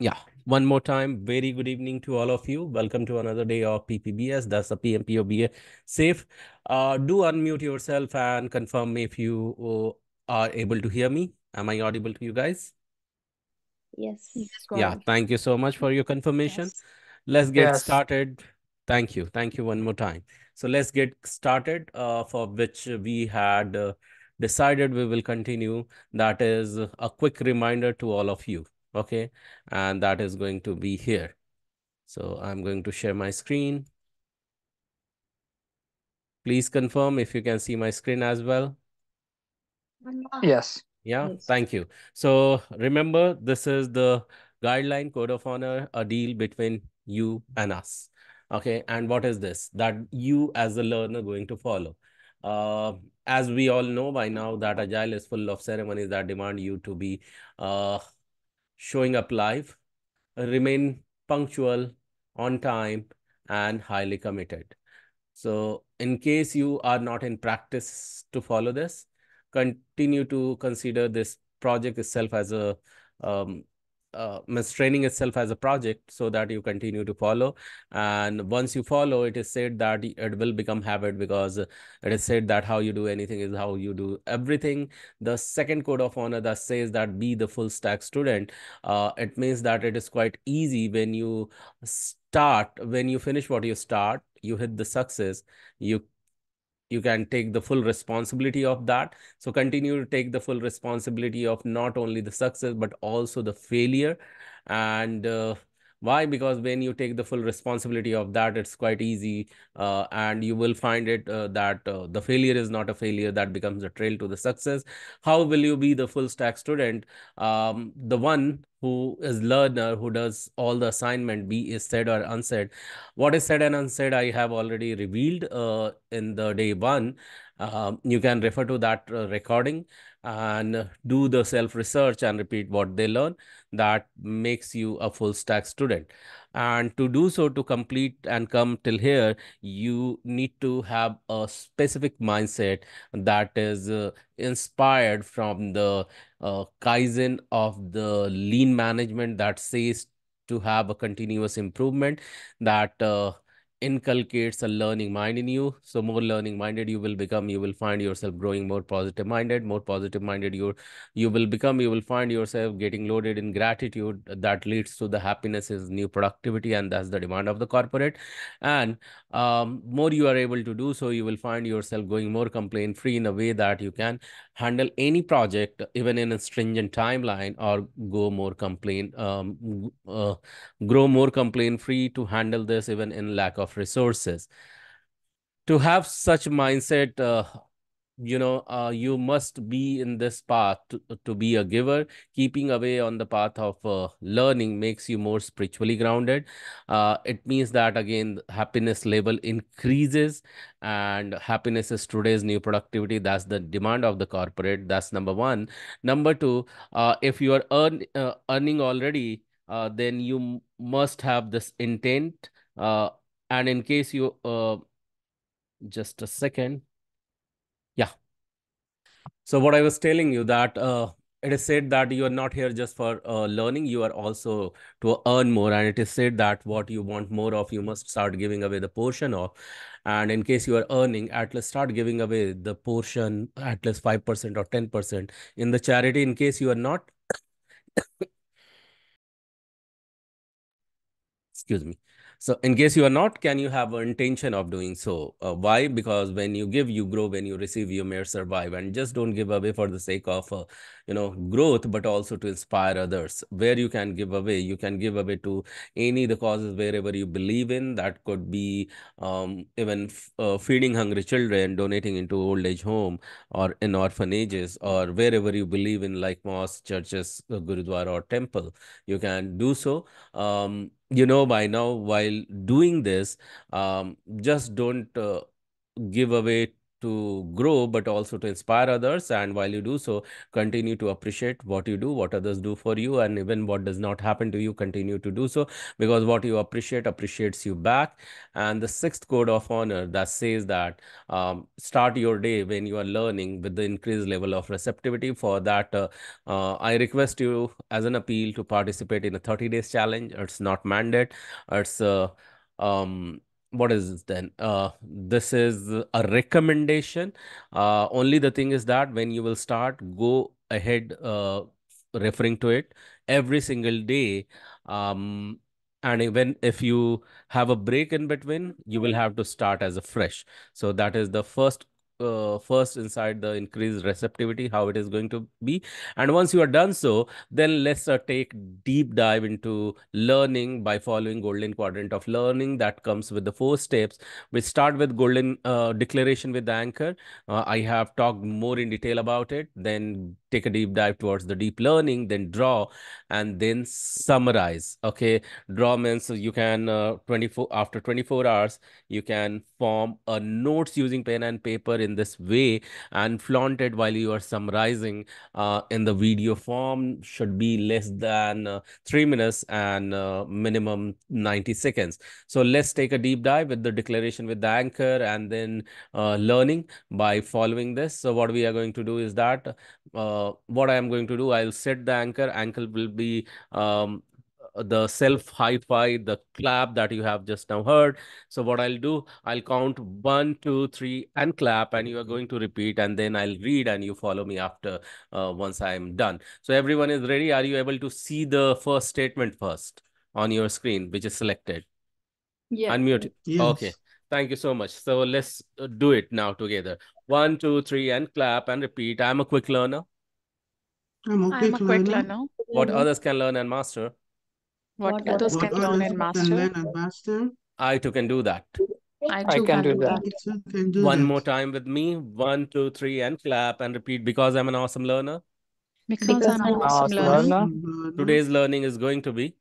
Yeah, one more time, very good evening to all of you. Welcome to another day of PPBS. That's a PMPOBA safe. Do unmute yourself and confirm if you are able to hear me. Am I audible to you guys? Yes. Yes, Yeah, Gaurav. thank you so much for your confirmation. Yes. Let's get Yes. started. Thank you. Thank you one more time. So let's get started, for which we had decided we will continue. That is a quick reminder to all of you. Okay. And that is going to be here. So I'm going to share my screen. Please confirm if you can see my screen as well. Yes. Yeah, Yes. thank you. So remember, this is the guideline code of honor, a deal between you and us. Okay, and what is this? That you as a learner going to follow. Uh, as we all know by now that Agile is full of ceremonies that demand you to be uh, showing up live, remain punctual, on time, and highly committed. So, in case you are not in practice to follow this, continue to consider this project itself as a means training itself as a project so that you continue to follow. And once you follow, it is said that it will become habit because it is said that how you do anything is how you do everything. The second code of honor that says that be the full stack student. It means that it is quite easy when you finish what you start, you hit the success, you you can take the full responsibility of that. So continue to take the full responsibility of not only the success but also the failure. And why? Because when you take the full responsibility of that, it's quite easy, and you will find it that the failure is not a failure, that becomes a trail to the success. How will you be the full stack student? The one who is learner, who does all the assignment, be is said or unsaid. What is said and unsaid, I have already revealed in the day one. You can refer to that recording and do the self research and repeat what they learn. That makes you a full stack student. And to do so, to complete and come till here, you need to have a specific mindset that is inspired from the Kaizen of the lean management that says to have a continuous improvement, that inculcates a learning mind in you. So more learning minded you will become, you will find yourself growing more positive minded. More positive minded you will become, you will find yourself getting loaded in gratitude. That leads to the happiness is new productivity, and that's the demand of the corporate. And more you are able to do so, you will find yourself going more complaint free in a way that you can handle any project even in a stringent timeline, or go more complaint grow more complaint free to handle this even in lack of resources. To have such mindset, you must be in this path to be a giver. Keeping away on the path of learning makes you more spiritually grounded. It means that again happiness level increases, and happiness is today's new productivity. That's the demand of the corporate. That's number one. Number two, if you are earning already, then you must have this intent. And in case you just a second. Yeah. So what I was telling you that it is said that you are not here just for learning, you are also to earn more. And it is said that what you want more of, you must start giving away the portion of. And in case you are earning, at least start giving away the portion, at least 5% or 10% in the charity. In case you are not, excuse me. So in case you are not, can you have an intention of doing so? Why? Because when you give, you grow. When you receive, you may survive. And just don't give away for the sake of growth, but also to inspire others. Where you can give away to any the causes wherever you believe in. That could be even feeding hungry children, donating into old age home, or in orphanages, or wherever you believe in, like mosque, churches, gurudwara, or temple. You can do so. By now, while doing this, just don't give away to grow, but also to inspire others. And while you do so, continue to appreciate what you do, what others do for you, and even what does not happen to you, continue to do so, because what you appreciate appreciates you back. And the sixth code of honor that says that start your day when you are learning with the increased level of receptivity. For that, I request you as an appeal to participate in a 30 days challenge. It's not mandate. It's um what is this then? This is a recommendation. Only the thing is that when you will start, go ahead referring to it every single day. Um, and even if you have a break in between, you will have to start as a fresh. So that is the first inside the increased receptivity, how it is going to be. And once you are done so, then let's take deep dive into learning by following golden quadrant of learning that comes with the four steps. We start with golden declaration with the anchor. I have talked more in detail about it. Then take a deep dive towards the deep learning, then draw, and then summarize. Okay, draw means you can 24 after 24 hours you can form a notes using pen and paper in this way and flaunt it while you are summarizing in the video form. Should be less than 3 minutes and minimum 90 seconds. So let's take a deep dive with the declaration with the anchor and then learning by following this. So what we are going to do is that what I am going to do, I'll set the anchor. Anchor will be the self hi-fi, the clap that you have just now heard. So what I'll do, I'll count 1, 2, 3 and clap, and you are going to repeat, and then I'll read and you follow me after once I'm done. So everyone is ready. Are you able to see the first statement first on your screen, which is selected? Yeah. Unmute. Yes. Okay. Thank you so much. So let's do it now together. 1, 2, 3 and clap and repeat. I'm a quick learner. I'm a quick learner. What others can learn and master, What What others What can learn others and can master, learn and master, I too can do that. I I too can can do do that. that. I too can do One that. more time with me. 1, 2, 3 and clap and repeat. Because I'm an awesome learner. Because I'm an I'm awesome Awesome learner, learner. Awesome learner. Today's learning is going to be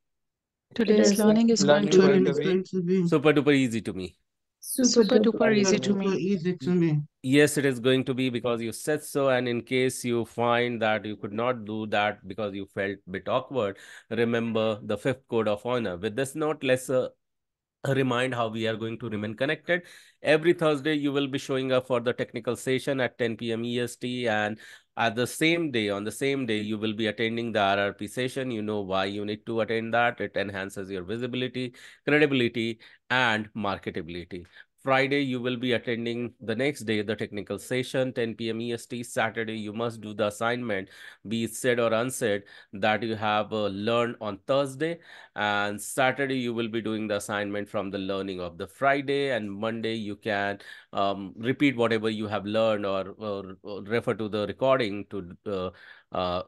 today's learning is going Learning to going Learning be to is be going to be super duper easy to me. super duper super easy super to easy. me. duper easy to me. Yes, it is going to be because you said so. And in case you find that you could not do that because you felt a bit awkward, remember the fifth code of honor. With this note, let's remind how we are going to remain connected. Every Thursday, you will be showing up for the technical session at 10 p.m. EST. And at the same day, on the same day, you will be attending the RRP session. You know why you need to attend that. It enhances your visibility, credibility, and marketability. Friday, you will be attending the next day, the technical session, 10 p.m. EST. Saturday, you must do the assignment, be it said or unsaid, that you have learned on Thursday. And Saturday, you will be doing the assignment from the learning of the Friday. And Monday, you can repeat whatever you have learned, or refer to the recording to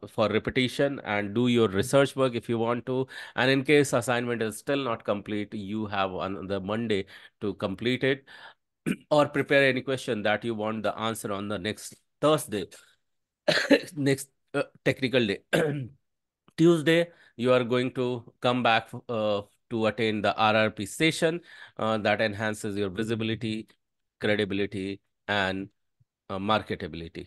for repetition and do your research work if you want to. And in case assignment is still not complete, you have on the Monday to complete it or prepare any question that you want the answer on the next Thursday, next technical day. Tuesday, you are going to come back to attend the RRP session that enhances your visibility, credibility, and marketability.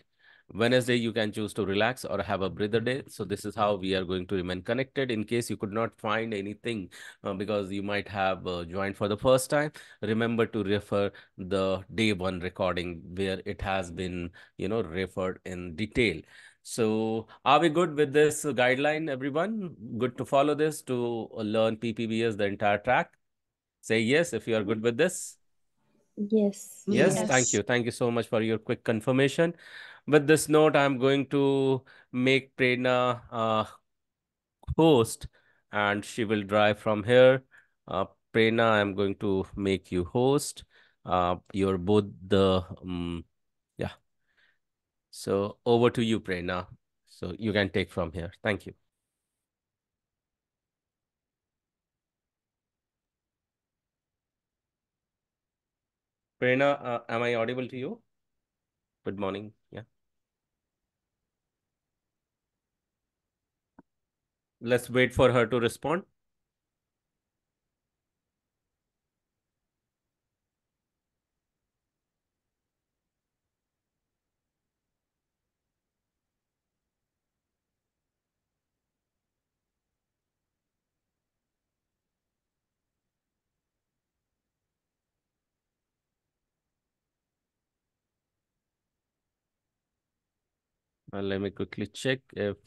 Wednesday, you can choose to relax or have a breather day. So this is how we are going to remain connected. In case you could not find anything because you might have joined for the first time, remember to refer the day one recording where it has been, referred in detail. So are we good with this guideline, everyone? Good to follow this to learn PPBS, the entire track? Say yes if you are good with this. Yes. Yes, Yes. thank you. Thank you so much for your quick confirmation. With this note, I'm going to make Prerna host, and she will drive from here. Prerna, I'm going to make you host. You're both the, yeah. So over to you, Prerna. So you can take from here. Thank you. Prerna, am I audible to you? Good morning. Yeah. Let's wait for her to respond. Let me quickly check if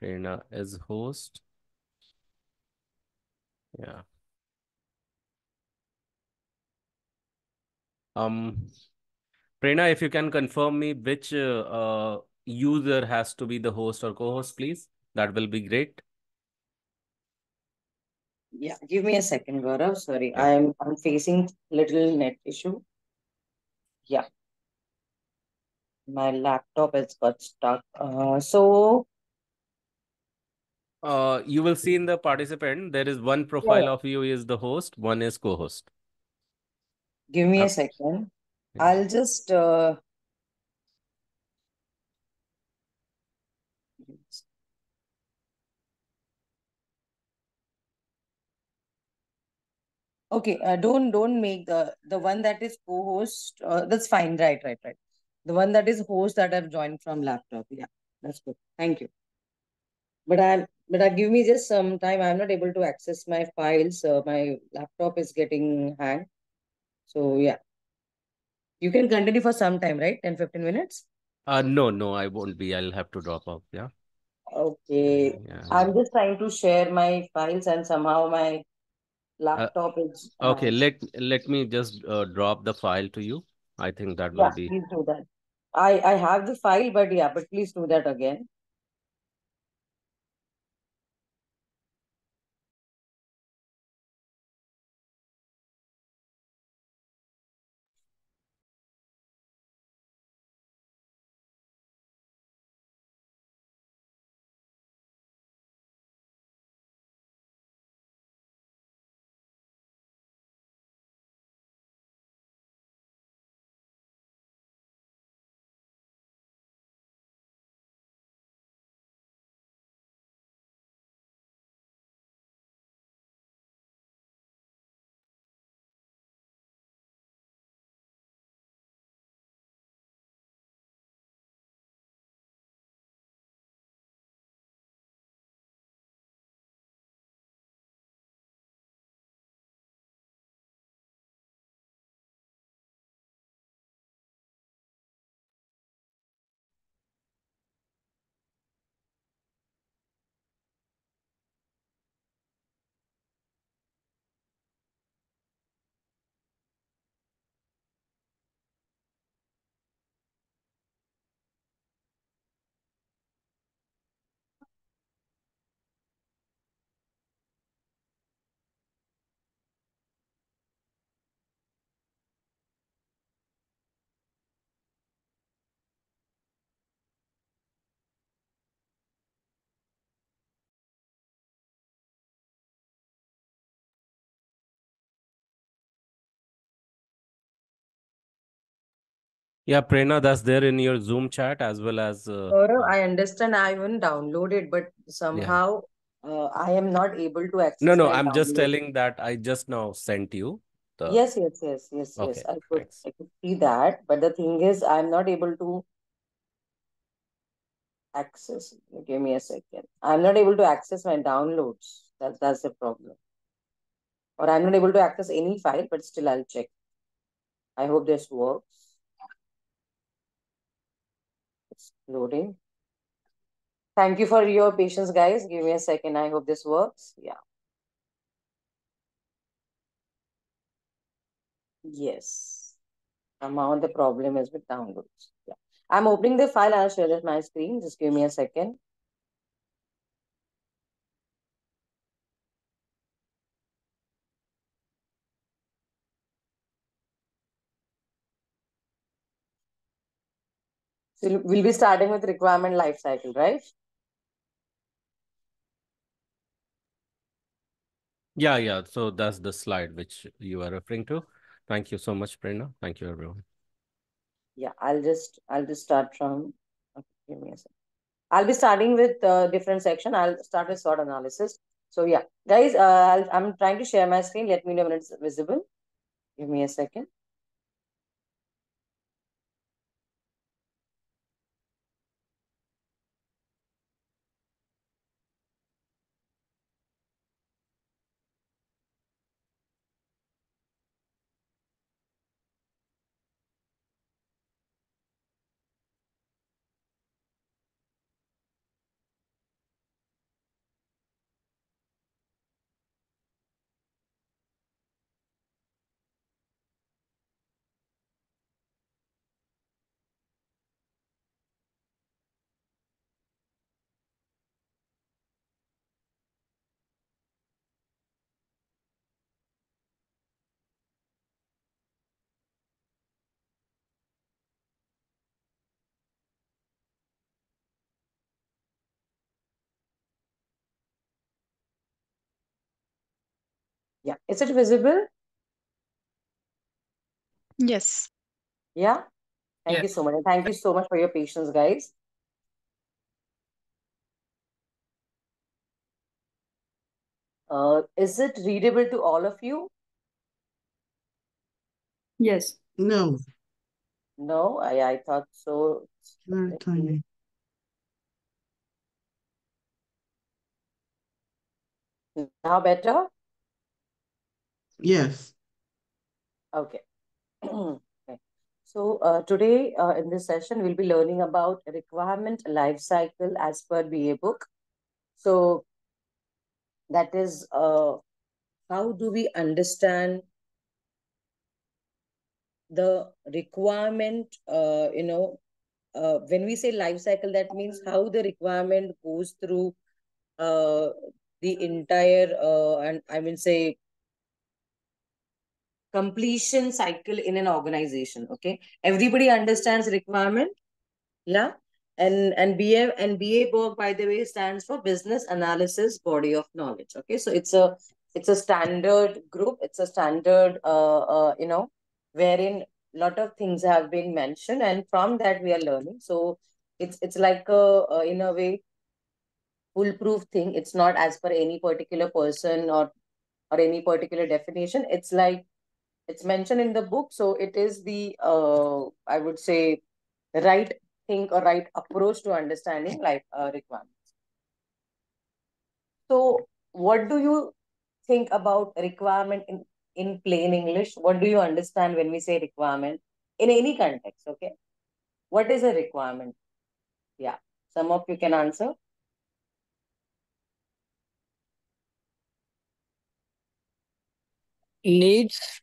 Prerna is host. Yeah. Prerna, if you can confirm me which user has to be the host or co-host, please. That will be great. Yeah, give me a second, Gaurav. Sorry, Yeah. I'm facing little net issue. Yeah, my laptop has got stuck. You will see in the participant, there is one Yeah, profile of you is the host, one is co-host. give me Uh, a second. yeah. I'll just okay. Don't make the one that is co-host. That's fine. Right. The one that is host that I've joined from laptop. Yeah, that's good. Thank you. But I give me just some time. I'm not able to access my files. My laptop is getting hanged. So yeah, you can continue for some time, right? 10-15 minutes. No, I won't be. I'll have to drop off. Yeah. Okay. Yeah. I'm just trying to share my files and somehow my Uh, laptop is okay. Let me just drop the file to you. I think that will yeah, be. please do that. I have the file, but yeah, but please do that again. Yeah, Prerna, that's there in your Zoom chat as well as. Gaurav, I understand I even downloaded, but Yeah. somehow I am not able to No, access no, my I'm just download. telling that I just now sent you the. Yes. Okay, I could thanks. I could see that, but the thing is, I'm not able to access. Give me a second. I'm not able to access my downloads. That's the problem. Or I'm not able to access any file, but still I'll check. I hope this works. It's loading. Thank you for your patience, guys. Give me a second. I hope this works. Yeah. Yes. Somehow the problem is with downloads. Yeah. I'm opening the file. I'll share it my screen. Just give me a second. So we'll be starting with requirement life cycle, right? Yeah. So that's the slide which you are referring to. Thank you so much, Prerna. Thank you, everyone. Yeah, I'll just start from okay, give me a second. I'll be starting with different section. I'll start with SWOT analysis. So yeah, guys, I'm trying to share my screen. Let me know when it's visible. Give me a second. Yeah. Is it visible? Yes. Yeah. Thank you Yes. so much. And thank you so much for your patience, guys. Is it readable to all of you? Yes. No, No, I thought so. very Let me- tiny. Now better? Yes. Okay. Okay. So today in this session, we'll be learning about requirement life cycle as per BA book. So that is how do we understand the requirement, when we say life cycle, that means how the requirement goes through the entire, and I mean say completion cycle in an organization. Okay, everybody understands requirement. Yeah. And BA book, by the way, stands for Business Analysis Body of Knowledge. Okay, so it's a standard group. It's a standard wherein lot of things have been mentioned, and from that we are learning. So it's like a in a way foolproof thing. It's not as per any particular person or any particular definition. It's like it's mentioned in the book, so it is the I would say right thing or right approach to understanding life requirements. So what do you think about requirement in plain English? What do you understand when we say requirement in any context? Okay, what is a requirement? Yeah, some of you can answer. Needs.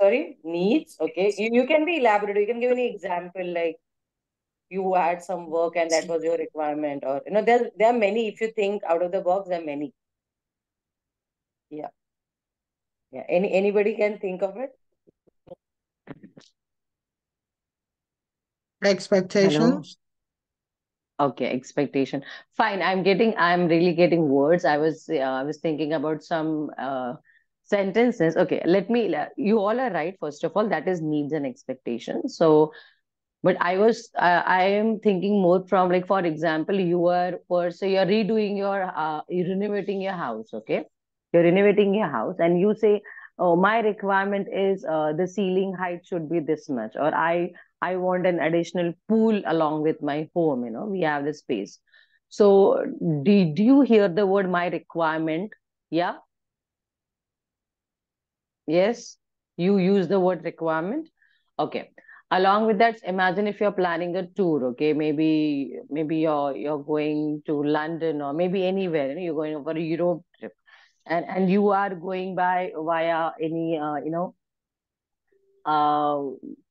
Sorry, needs. Okay, you can be elaborate. You can give any example, like you had some work and that was your requirement, or there are many. If you think out of the box, there are many. Yeah, yeah. Anybody can think of it. Hello. Expectations. Okay, expectation. Fine. I'm really getting words. I was thinking about some sentences. Okay, you all are right. First of all, that is needs and expectations. So, but I am thinking more from, like, for example, you're redoing you're renovating your house. Okay, you're renovating your house, and you say, oh, my requirement is the ceiling height should be this much, or I want an additional pool along with my home. We have the space. So, did you hear the word my requirement? Yeah. Yes, you use the word requirement. Okay. Along with that, imagine if you're planning a tour, okay? Maybe you're going to London or maybe anywhere, you're going over a Europe trip, and you are going by via uh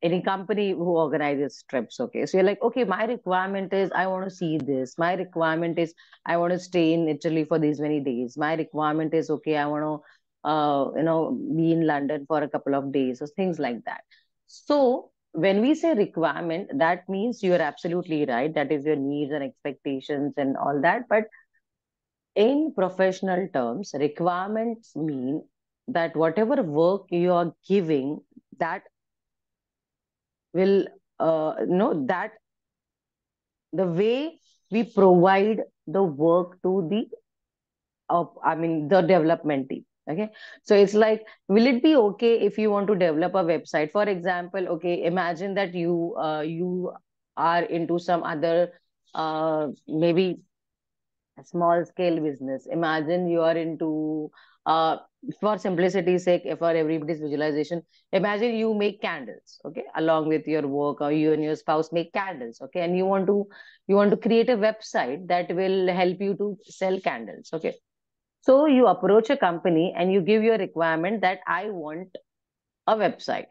any company who organizes trips. Okay, so you're like, okay, my requirement is I want to see this. My requirement is I want to stay in Italy for these many days. My requirement is, okay, I want to be in London for a couple of days, or things like that. So when we say requirement, that means you are absolutely right, that is your needs and expectations and all that. But in professional terms, requirements mean that whatever work you are giving, that will that the way we provide the work to the development team. Okay, so it's like, will it be okay if you want to develop a website, for example? Okay, imagine that you are into some other maybe a small scale business. Imagine you are into for simplicity's sake, for everybody's visualization, imagine you make candles, okay, along with your work, or you and your spouse make candles, okay, and you want to create a website that will help you to sell candles. Okay, so you approach a company and you give your requirement that I want a website.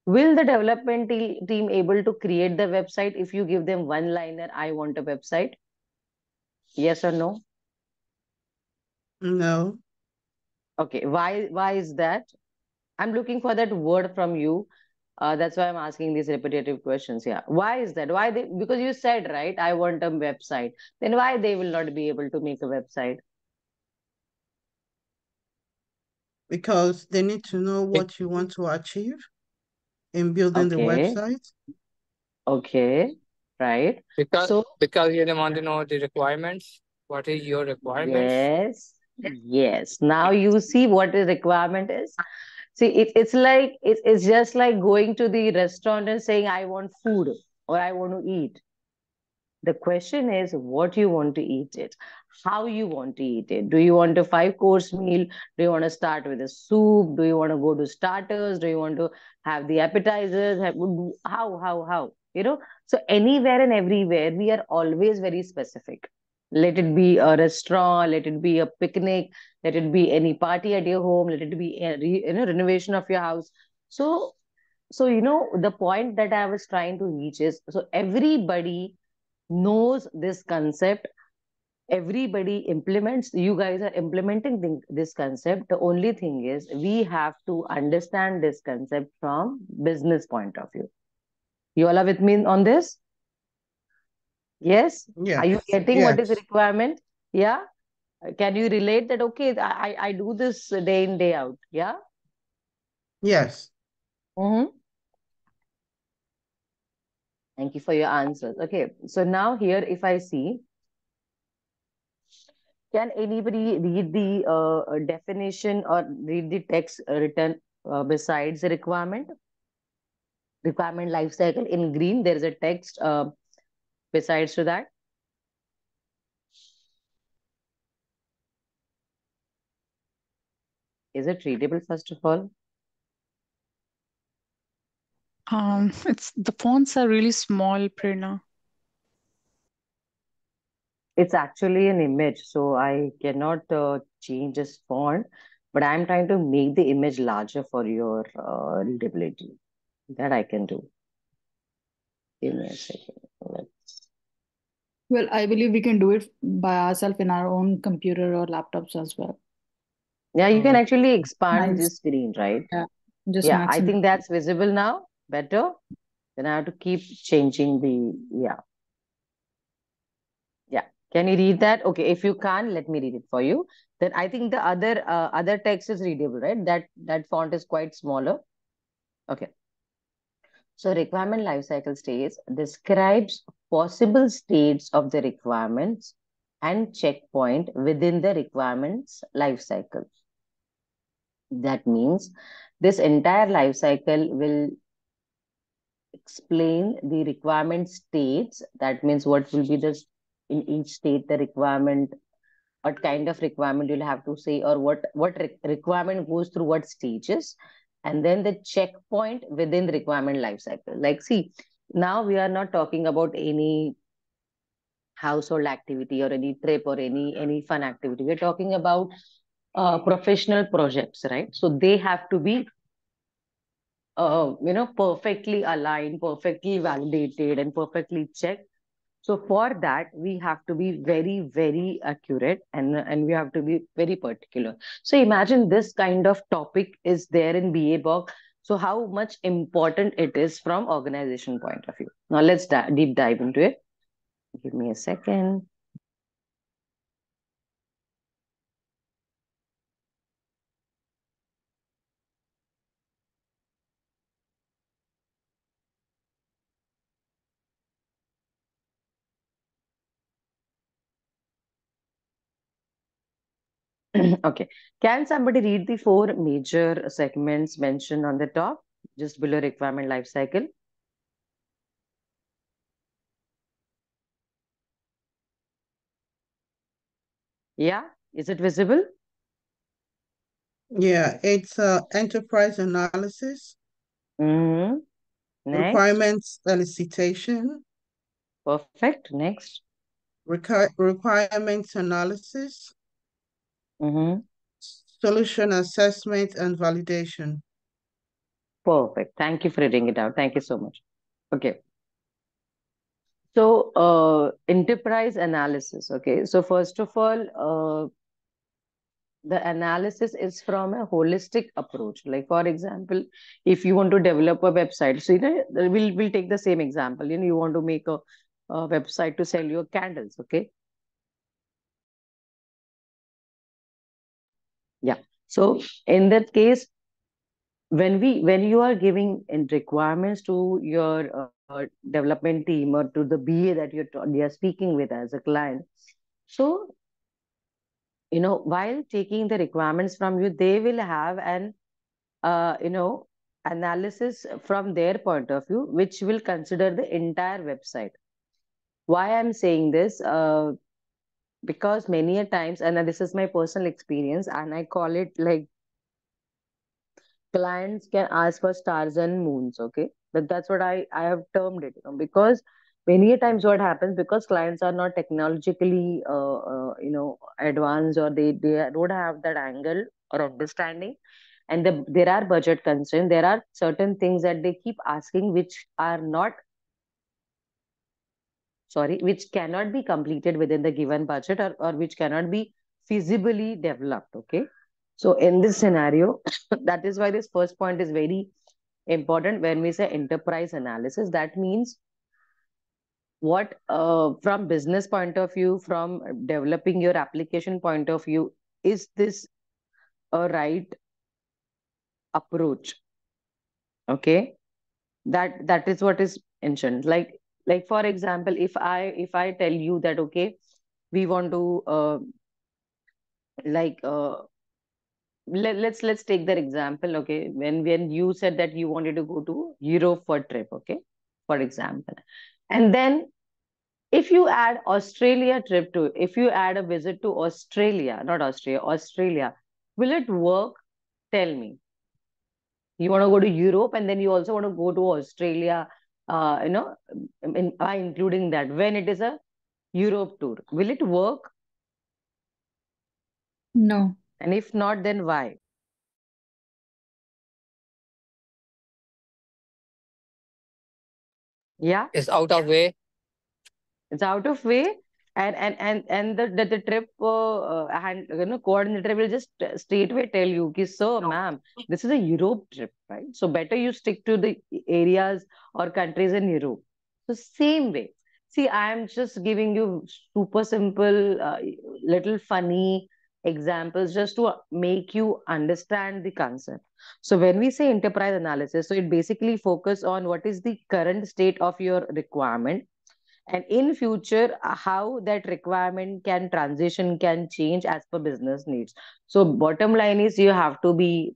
Will the development team able to create the website if you give them one liner, I want a website? Yes or no? No. Okay, why is that? I'm looking for that word from you. That's why I'm asking these repetitive questions. Yeah, why is that? Why they? Because you said, right, I want a website. Then why they will not be able to make a website? because they need to know what you want to achieve in building the Okay. website. Okay. Right. So Because you want to know the requirements. What is your requirements? yes. Now you see what the requirement is. See, it's like it's just like going to the restaurant and saying, I want food or I want to eat. The question is what you want to eat it, how you want to eat it. Do you want a 5-course meal? Do you want to start with a soup? Do you want to go to starters? Do you want to have the appetizers? How? So anywhere and everywhere, we are always very specific. Let it be a restaurant, let it be a picnic, let it be any party at your home, let it be a renovation of your house. So the point that I was trying to reach is, so everybody knows this concept, everybody implements, you guys are implementing this concept. The only thing is we have to understand this concept from business point of view. You all are with me on this? Yes? Yeah. Are you getting what is the Yes. requirement? Yeah? Can you relate that, okay, I do this day in, day out? Yeah? Yes. Thank you for your answers. Okay, so now here if I see, can anybody read the definition or read the text written besides the requirement? Requirement life cycle in green, there is a text besides to that. Is it readable first of all? It's the fonts are really small, Prerna. It's actually an image, so I cannot change this font, but I'm trying to make the image larger for your readability. That I can do. Give me a second. Well, I believe we can do it by ourselves in our own computer or laptops as well. Yeah, you can actually expand Nice. this screen, right? Yeah, just Yeah, I maximum. think that's visible now. Better. Then I have to keep changing the, yeah. Can you read that? Okay, if you can't, let me read it for you. Then I think the other text is readable, right? That font is quite smaller. Okay. So requirement lifecycle stage describes possible states of the requirements and checkpoint within the requirements lifecycle. That means this entire lifecycle will explain the requirement states. That means what will be the in each state the requirement, what kind of requirement you'll have to say, or what requirement goes through what stages, and then the checkpoint within the requirement lifecycle. Like, see, now we are not talking about any household activity or any trip or any fun activity. We're talking about professional projects, right? So they have to be perfectly aligned, perfectly validated, and perfectly checked. So for that, we have to be very, very accurate, and we have to be very particular. So imagine this kind of topic is there in BA Box. So how much important it is from organization point of view. Now let's deep dive into it. Give me a second. Okay. Can somebody read the 4 major segments mentioned on the top, just below requirement life cycle? Yeah. Is it visible? Yeah, it's enterprise analysis, Next. requirements elicitation, Perfect. Next. requirements analysis, solution assessment and validation. Perfect. Thank you for reading it out. Thank you so much. Okay. So enterprise analysis. Okay. So first of all, the analysis is from a holistic approach. Like, for example, if you want to develop a website, so we'll take the same example. You want to make a website to sell your candles. Okay. Yeah. So in that case, when you are giving requirements to your development team or to the BA that you're speaking with as a client, so while taking the requirements from you, they will have an analysis from their point of view, which will consider the entire website. Why I'm saying this? Because many a times, and this is my personal experience, and I call it like clients can ask for stars and moons. Okay, that's what I have termed it. Because many a times what happens, because clients are not technologically advanced, or they don't have that angle or understanding, and there are budget constraints. There are certain things that they keep asking which are not, sorry, which cannot be completed within the given budget, or which cannot be feasibly developed. Okay, so in this scenario, that is why this first point is very important. When we say enterprise analysis, that means what, from business point of view, from developing your application point of view, is this a right approach? Okay, that is what is mentioned. Like for example, if I tell you that, okay, we want to like let's take that example. Okay, when you said that you wanted to go to Europe for a trip, okay, for example, and then if you add Australia trip to, if you add a visit to Australia, not Austria, Australia, will it work? Tell me. You want to go to Europe and then you also want to go to Australia, by including that when it is a Europe tour. Will it work? No. And if not, then why? Yeah, It's out of way. it's out of way. And the trip coordinator will just straightway tell you, ki, so ma'am, this is a Europe trip, right? So better you stick to the areas or countries in Europe. So same way. See, I am just giving you super simple, little funny examples just to make you understand the concept. So when we say enterprise analysis, so it basically focus on what is the current state of your requirement, and in future how that requirement can transition, can change as per business needs. So bottom line is you have to be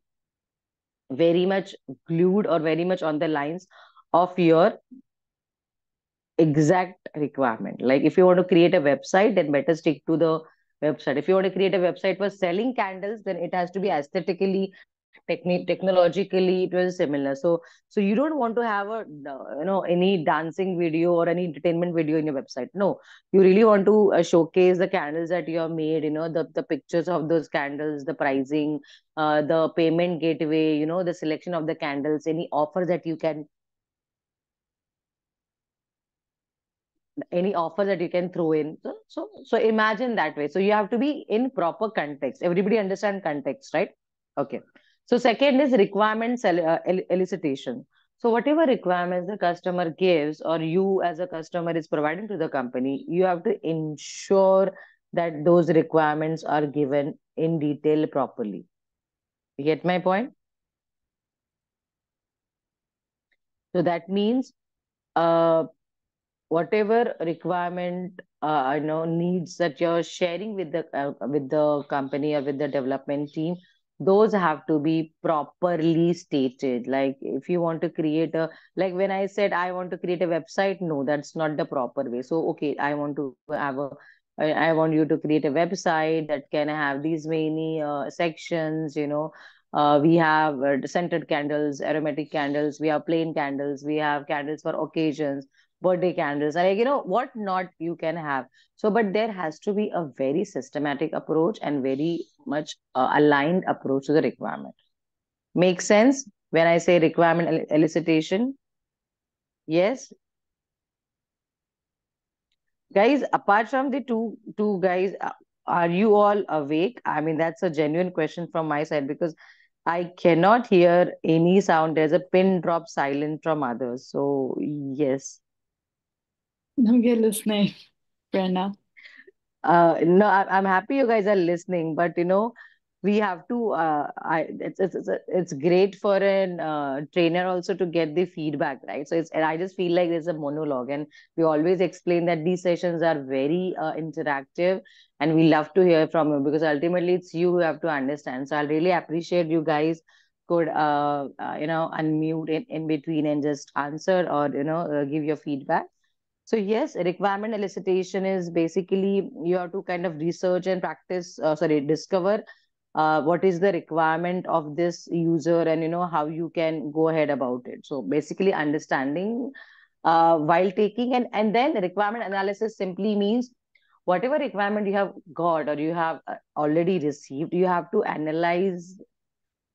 very much glued or very much on the lines of your exact requirement. Like if you want to create a website, then better stick to the website. If you want to create a website for selling candles, then it has to be aesthetically, technologically, it was similar. So you don't want to have a any dancing video or any entertainment video in your website. No, you really want to showcase the candles that you have made, the pictures of those candles, the pricing, the payment gateway, the selection of the candles, any offer that you can, throw in. So imagine that way. So you have to be in proper context. Everybody understand context, right? Okay. So second is requirements elicitation. So whatever requirements the customer gives, or you as a customer is providing to the company, you have to ensure that those requirements are given in detail properly. You get my point? So that means whatever requirement needs that you're sharing with the company or with the development team, those have to be properly stated. Like if you want to create a, like when I said I want to create a website, no, that's not the proper way. So okay, I want you to create a website that can have these many sections. We have scented candles, aromatic candles, we have plain candles, we have candles for occasions, birthday candles, like what not you can have. So but there has to be a very systematic approach and very much aligned approach to the requirement. Make sense when I say requirement elicitation? Yes, guys, apart from the two guys, are you all awake? I mean, that's a genuine question from my side, because I cannot hear any sound. There's a pin drop silent from others. So yes. We're listening, Prerna. No, I'm happy you guys are listening, but we have to it's great for an trainer also to get the feedback, right? So and I just feel like there's a monologue, and we always explain that these sessions are very interactive, and we love to hear from you, because ultimately it's you who have to understand. So I'll really appreciate you guys could unmute in between and just answer, or give your feedback. So yes, requirement elicitation is basically you have to kind of research and practice, discover what is the requirement of this user, and how you can go ahead about it. So basically understanding while taking, and then requirement analysis simply means whatever requirement you have got or you have already received, you have to analyze,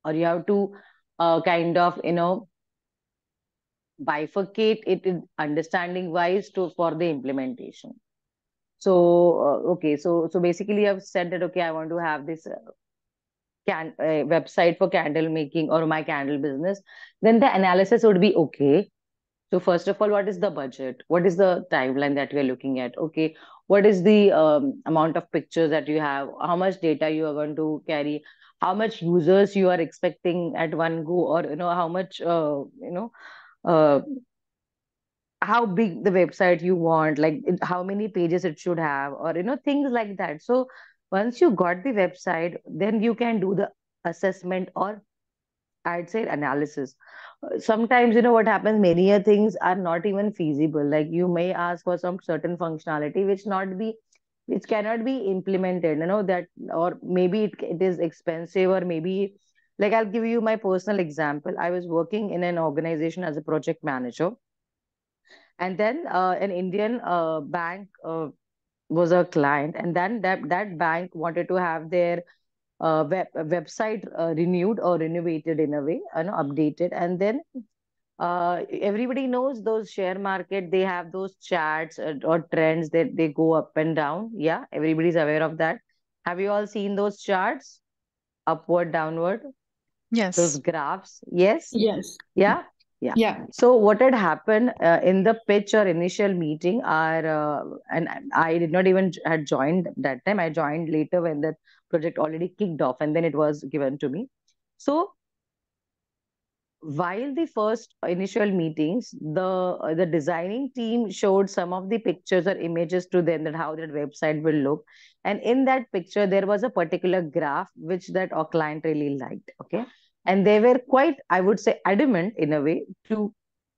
or you have to kind of bifurcate it in understanding wise to for the implementation. So okay, so basically I've said that okay, I want to have this website for candle making or my candle business. Then the analysis would be okay. So first of all, what is the budget? What is the timeline that we are looking at? Okay, what is the amount of pictures that you have? How much data you are going to carry? How much users you are expecting at one go, or how much uh, how big the website you want, like how many pages it should have, or things like that. So once you got the website, then you can do the assessment, or I'd say analysis. Sometimes what happens, many things are not even feasible. Like you may ask for some certain functionality which cannot be implemented, that, or maybe it is expensive, or maybe, like, I'll give you my personal example. I was working in an organization as a project manager, and then an Indian bank was a client, and then that bank wanted to have their website renewed or renovated in a way, updated. And then everybody knows those share market, they have those charts or trends that they go up and down. Yeah, everybody's aware of that. Have you all seen those charts, upward, downward, those Yes. graphs? Yes. Yes. Yeah. Yeah. Yeah. So what had happened in the pitch or initial meeting, and I did not even had joined that time. I joined later when the project already kicked off, and then it was given to me. So while the first initial meetings, the designing team showed some of the pictures or images to them, that how that website will look. And in that picture, there was a particular graph which that our client really liked. Okay. And they were quite, I would say, adamant in a way to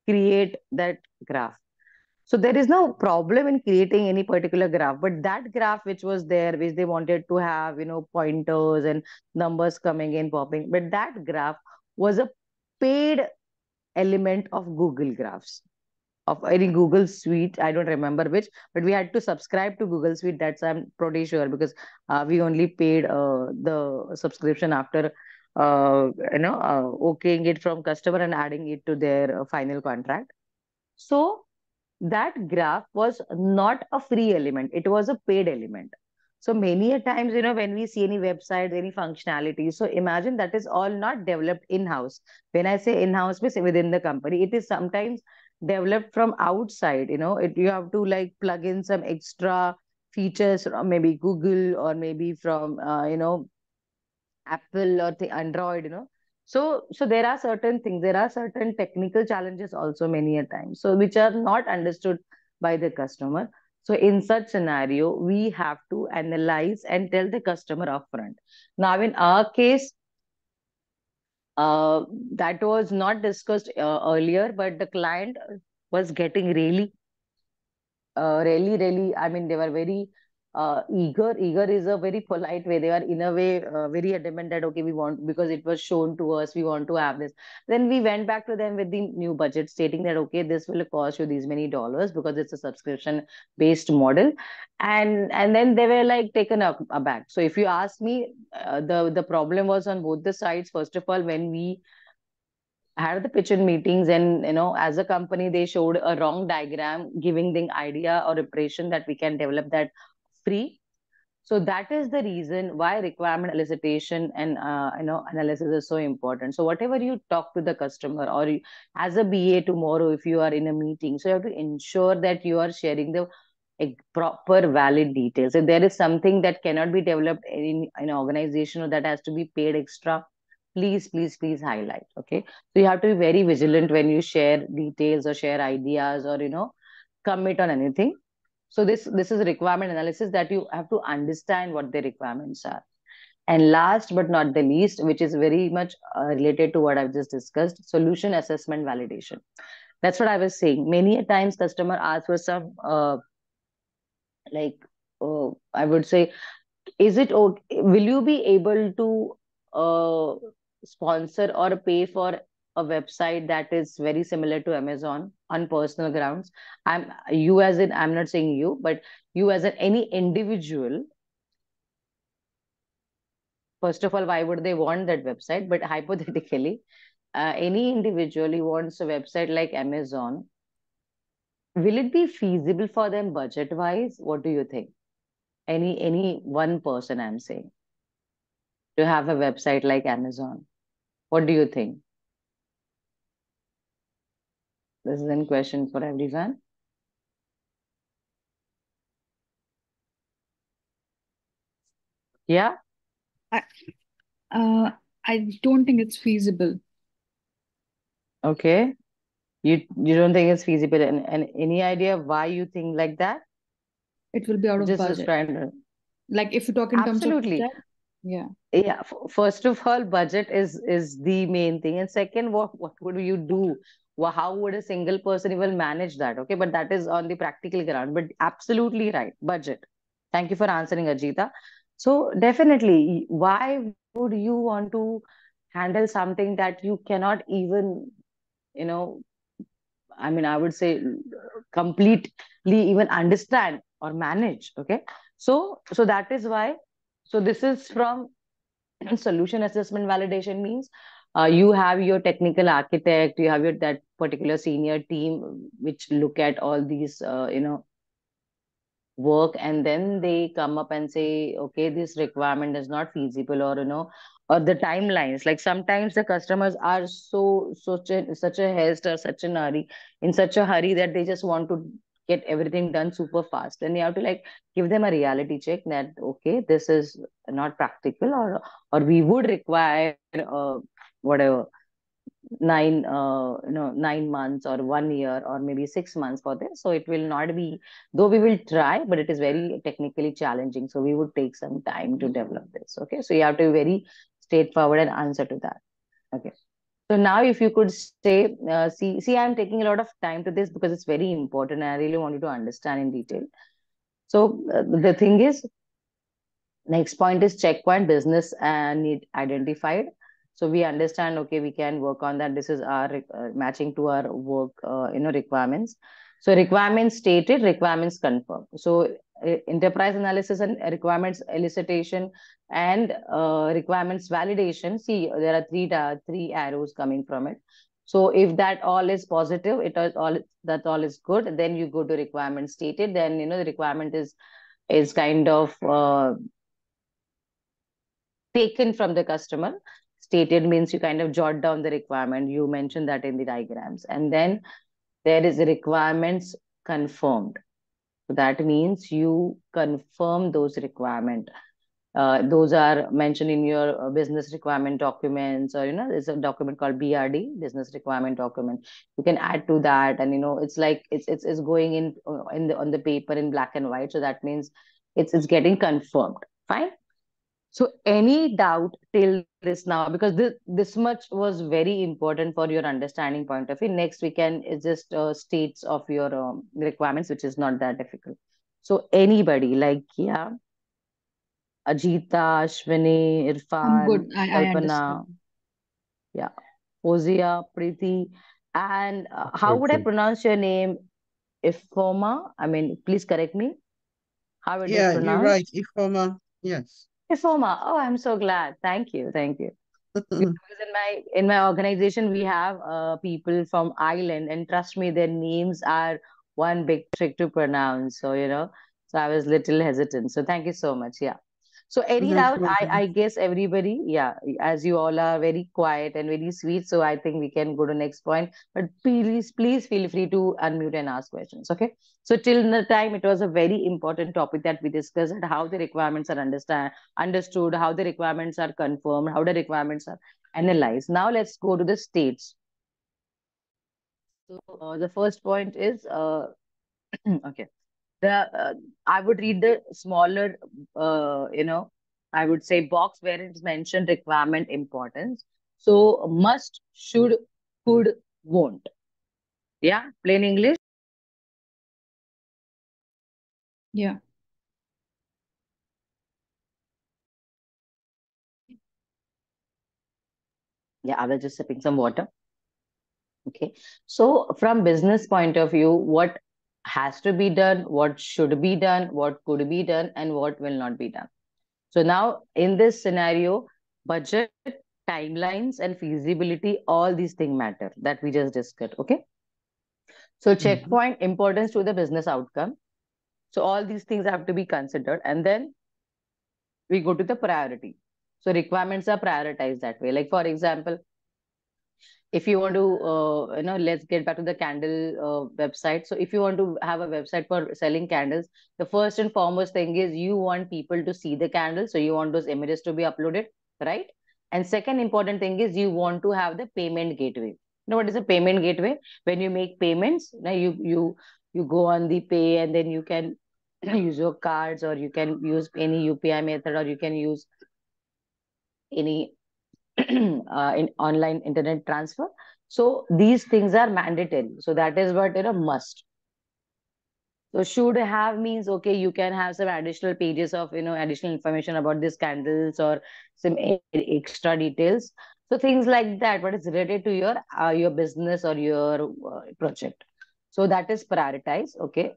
create that graph. So there is no problem in creating any particular graph, but that graph which was there, which they wanted to have, pointers and numbers coming in, popping, but that graph was a paid element of Google Graphs, of any Google Suite. I don't remember which, but we had to subscribe to Google Suite. That's I'm pretty sure, because we only paid the subscription after okaying it from customer and adding it to their final contract. So that graph was not a free element, it was a paid element. So many a times, when we see any website, any functionality, so imagine that is all not developed in-house. When I say in-house, means within the company, it is sometimes developed from outside. You have to like plug in some extra features from maybe Google, or maybe from Apple or the Android. So there are certain things, there are certain technical challenges also many a time, so which are not understood by the customer. So in such scenario, we have to analyze and tell the customer upfront. Now in our case, that was not discussed earlier, but the client was getting really, I mean, they were very eager. Eager is a very polite way. They are in a way very adamant that, okay, we want, because it was shown to us, we want to have this. Then we went back to them with the new budget, stating that, okay, this will cost you these many dollars, because it's a subscription based model. And then they were like taken aback. So if you ask me, the problem was on both the sides. First of all, when we had the pitch in meetings, and as a company, they showed a wrong diagram giving the idea or impression that we can develop that free. So that is the reason why requirement elicitation and analysis is so important. So whatever you talk to the customer, or as a BA tomorrow, if you are in a meeting, so you have to ensure that you are sharing the proper valid details. If there is something that cannot be developed in an organization or that has to be paid extra, please highlight. Okay. So you have to be very vigilant when you share details or share ideas or, commit on anything. So this is requirement analysis, that you have to understand what the requirements are. And last but not the least, which is very much related to what I've just discussed, solution assessment validation. That's what I was saying. Many a times customer asks for some I would say, is it okay, will you be able to sponsor or pay for a website that is very similar to Amazon on personal grounds? I'm not saying you, but you as any individual. First of all, why would they want that website? But hypothetically, any individual who wants a website like Amazon, will it be feasible for them budget wise? What do you think? Any one person, I'm saying, to have a website like Amazon. What do you think? This is a question for everyone. Yeah. I don't think it's feasible. Okay. You don't think it's feasible, and any idea why you think like that? It will be out of Just budget. trying to. Like if you talk in terms of Absolutely. budget, yeah. Yeah. First of all, budget is the main thing, and second, what would you do? How would a single person even manage that? Okay, but that is on the practical ground. But absolutely right, budget. Thank you for answering, Ajita. So definitely, why would you want to handle something that you cannot even, I would say completely even understand or manage. Okay. So that is why. So this is from solution assessment validation means you have your technical architect, you have that particular senior team which look at all these, work, and then they come up and say, okay, this requirement is not feasible, or or the timelines. Like sometimes the customers are such a haste or such a hurry, in such a hurry that they just want to get everything done super fast, and you have to like give them a reality check that okay, this is not practical, or we would require whatever 9 months or 1 year or maybe 6 months for this. So it will not be, though we will try, but it is very technically challenging. So we would take some time to develop this. Okay. So you have to be very straightforward and answer to that. Okay. So now if you could say, see, I'm taking a lot of time to this because it's very important. And I really want you to understand in detail. So the thing is, next point is checkpoint business and need identified. So we understand, okay, we can work on that. This is our matching to our work, requirements. So requirements stated, requirements confirmed. So enterprise analysis and requirements elicitation and requirements validation. See, there are three arrows coming from it. So if that all is positive, that all is good, then you go to requirements stated. Then the requirement is kind of taken from the customer. Stated means you kind of jot down the requirement. You mentioned that in the diagrams. And then there is requirements confirmed. So that means you confirm those requirements. Those are mentioned in your business requirement documents, or there's a document called BRD, business requirement document. You can add to that, and it's like it's going in on the paper in black and white. So that means it's getting confirmed. Fine. So any doubt till this now, because this much was very important for your understanding point of view. Next we can is just states of your requirements, which is not that difficult. So anybody like Ajita, Ashwini, I'm Irfan, good. I Kalpana, understand. Fozia, Preeti, and how would I Okay. pronounce your name? Ifoma? I mean, please correct me. How it is Yeah, you're right. pronounced? Ifoma. Yes. Ifoma. Oh, I'm so glad. Thank you. Because in my organization we have people from Ireland, and trust me, their names are one big trick to pronounce. So so I was little hesitant. So thank you so much. Yeah. So any No doubt, problem. I guess everybody, yeah, as you all are very quiet and very sweet, so I think we can go to next point. But please feel free to unmute and ask questions. Okay. So till the time, it was a very important topic that we discussed, how the requirements are understood, how the requirements are confirmed, how the requirements are analyzed. Now let's go to the states. So the first point is okay. I would read the smaller, I would say box where it's mentioned requirement importance. So must, should, could, won't. Yeah, plain English. Yeah. Yeah, I was just sipping some water. Okay. So from business point of view, what has to be done, what should be done, what could be done, and what will not be done. So now in this scenario, budget, timelines, and feasibility, all these things matter that we just discussed. Okay. So checkpoint, importance to the business outcome. So all these things have to be considered. And then we go to the priority. So requirements are prioritized that way. Like for example, if you want to, let's get back to the candle website. So if you want to have a website for selling candles, the first and foremost thing is you want people to see the candles. So you want those images to be uploaded, right? And second important thing is you want to have the payment gateway. You know what is a payment gateway? When you make payments, now you go on the pay and then you can use your cards, or you can use any UPI method, or you can use any in online internet transfer. So these things are mandatory. So that is what must. So should have means, okay, you can have some additional pages of additional information about these candles, or some extra details. So things like that, but it's related to your business or your project. So that is prioritized. Okay.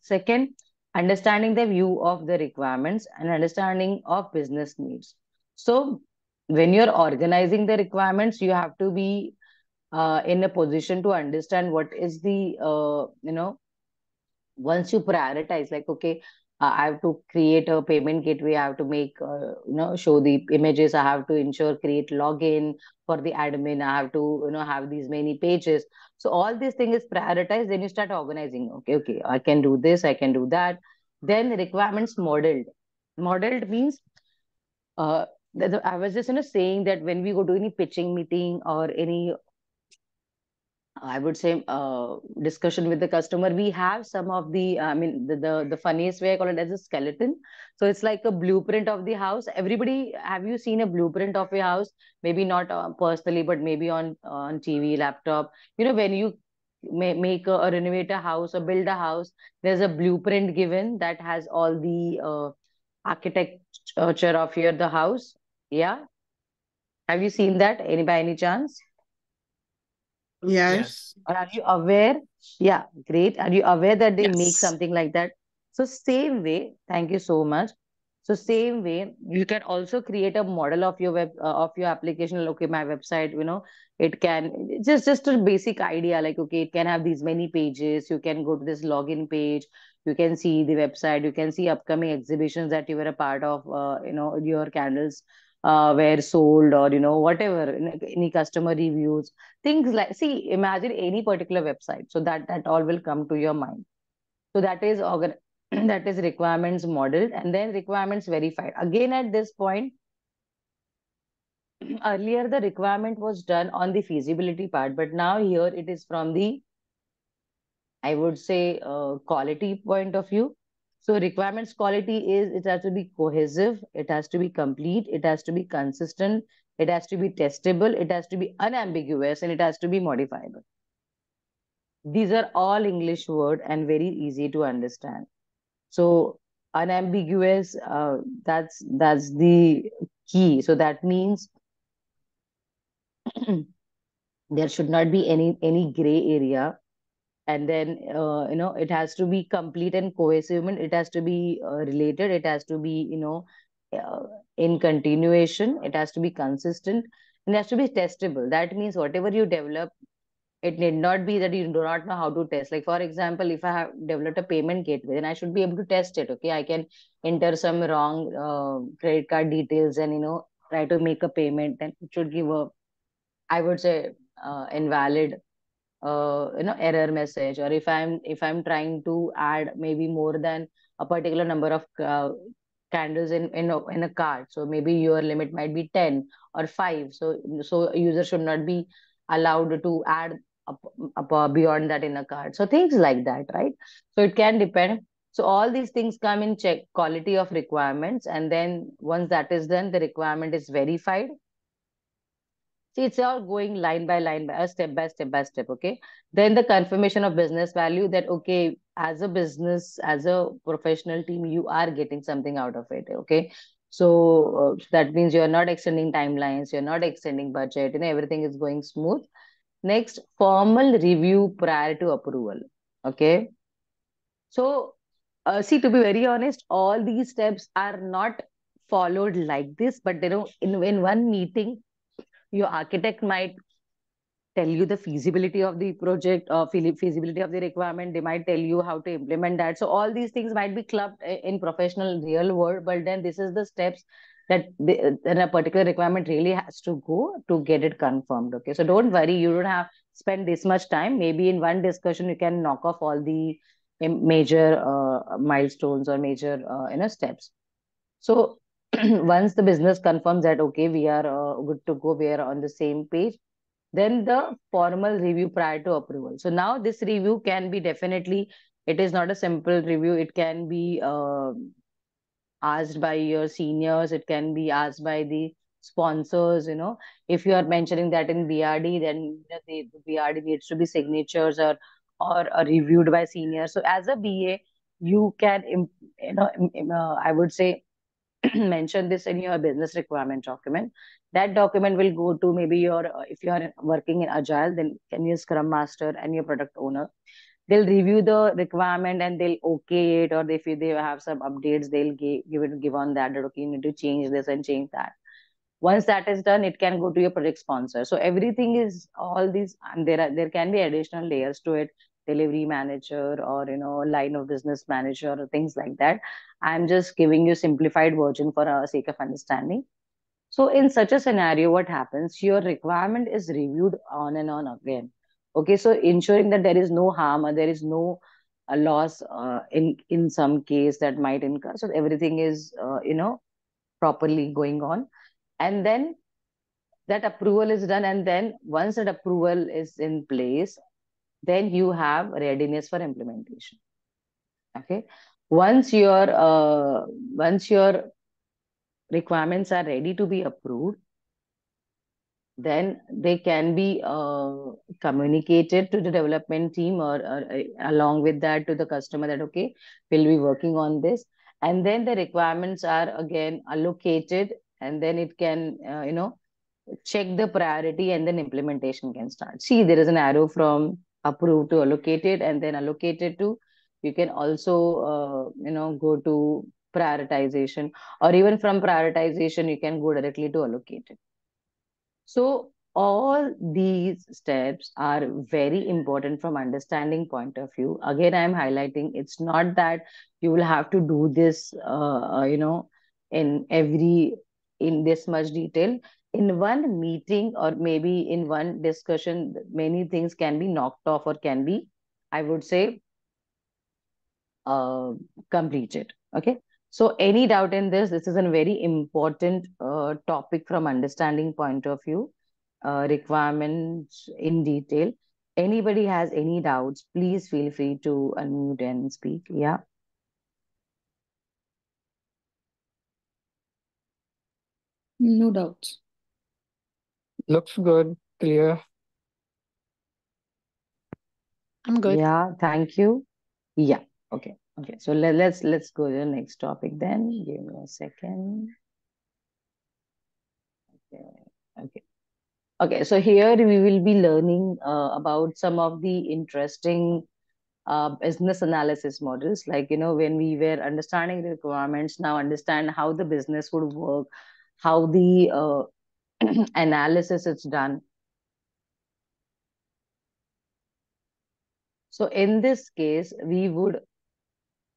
Second, understanding the view of the requirements and understanding of business needs. So when you're organizing the requirements, you have to be in a position to understand what is the once you prioritize, like, okay, I have to create a payment gateway, I have to make show the images, I have to ensure create login for the admin, I have to have these many pages. So all these things is prioritized, then you start organizing. Okay, I can do this, I can do that. Then requirements modeled means I was just saying that when we go to any pitching meeting or any, I would say, discussion with the customer, we have some of the, I mean, the funniest way I call it as a skeleton. So it's like a blueprint of the house. Everybody, have you seen a blueprint of your house? Maybe not personally, but maybe on TV, laptop. When you make or renovate a house or build a house, there's a blueprint given that has all the architecture of the house. Yeah. Have you seen that by any chance? Yes. Or are you aware? Yeah, great. Are you aware that they make Yes. something like that? So same way, thank you so much. So same way, you can also create a model of your of your application. Okay, my website, it can just a basic idea, like, okay, it can have these many pages. You can go to this login page. You can see the website. You can see upcoming exhibitions that you were a part of. Your candles were sold, or whatever, any customer reviews, things like, see, imagine any particular website, so that all will come to your mind. So that is that is requirements modeled, and then requirements verified. Again, at this point, earlier the requirement was done on the feasibility part, but now here it is from the, I would say, quality point of view. So requirements quality is, it has to be cohesive, it has to be complete, it has to be consistent, it has to be testable, it has to be unambiguous, and it has to be modifiable. These are all English word and very easy to understand. So unambiguous, that's the key. So that means there should not be any gray area. And then it has to be complete and cohesive, and it has to be related, it has to be in continuation, it has to be consistent, and it has to be testable. That means whatever you develop, It need not be that you do not know how to test. Like, for example, if I have developed a payment gateway, then I should be able to test it. Okay, I can enter some wrong credit card details and try to make a payment. Then it should give a, I would say, invalid error message. Or if I'm trying to add maybe more than a particular number of candles in a card, so maybe your limit might be 10 or 5, so a user should not be allowed to add up beyond that in a card, so things like that, right? So it can depend. So all these things come in check quality of requirements, and then once that is done, the requirement is verified. See, it's all going line by line, by step by step by step. Okay. Then the confirmation of business value, that, okay, as a business, as a professional team, you are getting something out of it. Okay. So that means you're not extending timelines, you're not extending budget, everything is going smooth. Next, formal review prior to approval. Okay. So, see, to be very honest, all these steps are not followed like this, but in one meeting, your architect might tell you the feasibility of the project or feasibility of the requirement. They might tell you how to implement that. So all these things might be clubbed in professional real world, but then this is the steps that then a particular requirement really has to go to get it confirmed. Okay, so don't worry, you don't have spend this much time. Maybe in one discussion you can knock off all the major milestones or major steps. So once the business confirms that, okay, we are good to go, we are on the same page, then the formal review prior to approval. So now this review can be definitely, it is not a simple review. It can be asked by your seniors. It can be asked by the sponsors. If you are mentioning that in BRD, then the BRD needs to be signatures or reviewed by seniors. So as a BA, you can, I would say, mention this in your business requirement document. That document will go to maybe your, if you are working in Agile, then can you Scrum Master and your product owner. They'll review the requirement and they'll okay it, or if they have some updates, they'll give on that, okay, you need to change this and change that. Once that is done, it can go to your project sponsor. So everything is all these, and there can be additional layers to it, delivery manager or line of business manager or things like that. I'm just giving you simplified version for our sake of understanding. So in such a scenario, what happens? Your requirement is reviewed on and on again. Okay, so ensuring that there is no harm or there is no loss in some case that might incur. So everything is properly going on, and then that approval is done. And then once that approval is in place, then you have readiness for implementation. Okay, once your requirements are ready to be approved, then they can be communicated to the development team or along with that to the customer, that, okay, we'll be working on this. And then the requirements are again allocated, and then it can, check the priority, and then implementation can start. See, there is an arrow from approved to allocated, and then allocated to, you can also, go to prioritization, or even from prioritization, you can go directly to allocated. So all these steps are very important from understanding point of view. Again, I'm highlighting, it's not that you will have to do this, in this much detail. In one meeting or maybe in one discussion, many things can be knocked off or can be, I would say, completed. Okay. So any doubt in this? This is a very important topic from understanding point of view, requirements in detail. Anybody has any doubts, please feel free to unmute and speak. Yeah. No doubts. Looks good, clear. I'm good. Yeah, thank you. Yeah. Okay. Okay. So let's go to the next topic then. Give me a second. Okay. Okay. Okay. So here we will be learning about some of the interesting business analysis models. Like, when we were understanding the requirements, now understand how the business would work, how the analysis is done. So in this case, we would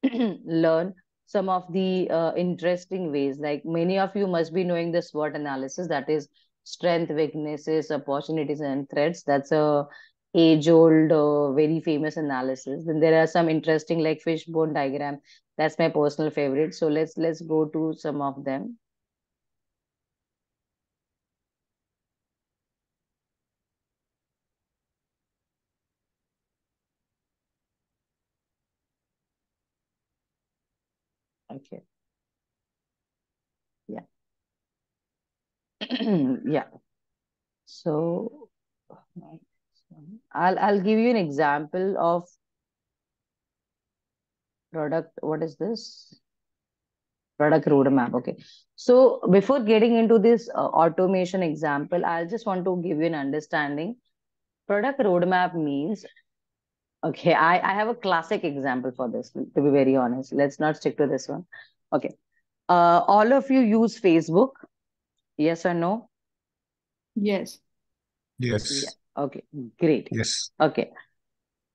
learn some of the interesting ways. Like many of you must be knowing the SWOT analysis, that is strength, weaknesses, opportunities, and threats. That's a age-old, very famous analysis. Then there are some interesting like fishbone diagram. That's my personal favorite. So let's go to some of them. Okay. Yeah. Yeah. So I'll give you an example of product. What is this? Product roadmap. Okay. So before getting into this automation example, I just want to give you an understanding. Product roadmap means, okay, I have a classic example for this, to be very honest. Let's not stick to this one. Okay. All of you use Facebook? Yes or no? Yes. Yes. Yeah. Okay, great. Yes. Okay.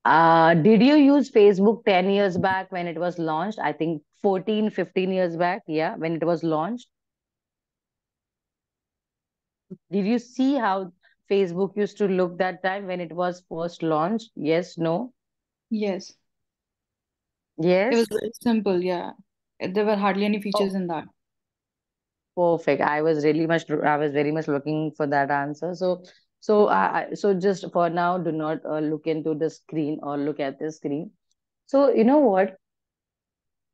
Did you use Facebook 10 years back when it was launched? I think 14, 15 years back. Yeah, when it was launched. Did you see how Facebook used to look that time when it was first launched? Yes, no? Yes. It Yes? was very simple, yeah. There were hardly any features Oh, in that. perfect. I was very much looking for that answer. So just for now, do not look into the screen or look at the screen. So you know what?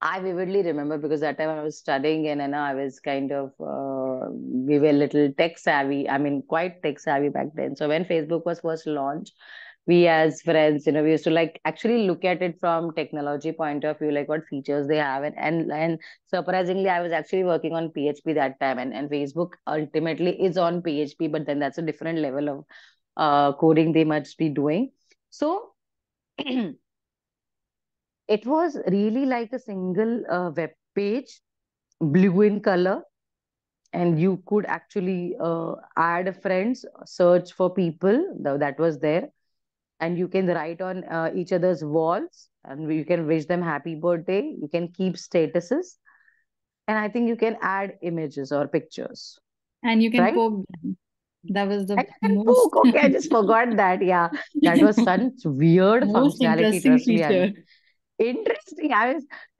I vividly remember because that time I was studying and I was kind of we were little tech savvy. I mean, quite tech savvy back then. So when Facebook was first launched, we as friends, we used to like actually look at it from technology point of view, like what features they have, and surprisingly, I was actually working on PHP that time, and Facebook ultimately is on PHP, but then that's a different level of coding they must be doing. So. It was really like a single web page, blue in color, and you could actually add friends, search for people that was there, and you can write on each other's walls, and you can wish them happy birthday. You can keep statuses, and I think you can add images or pictures, And you can right? poke them. That was the And most okay, I just forgot that. Yeah, that was such weird most functionality. interesting Trust me, feature. interesting.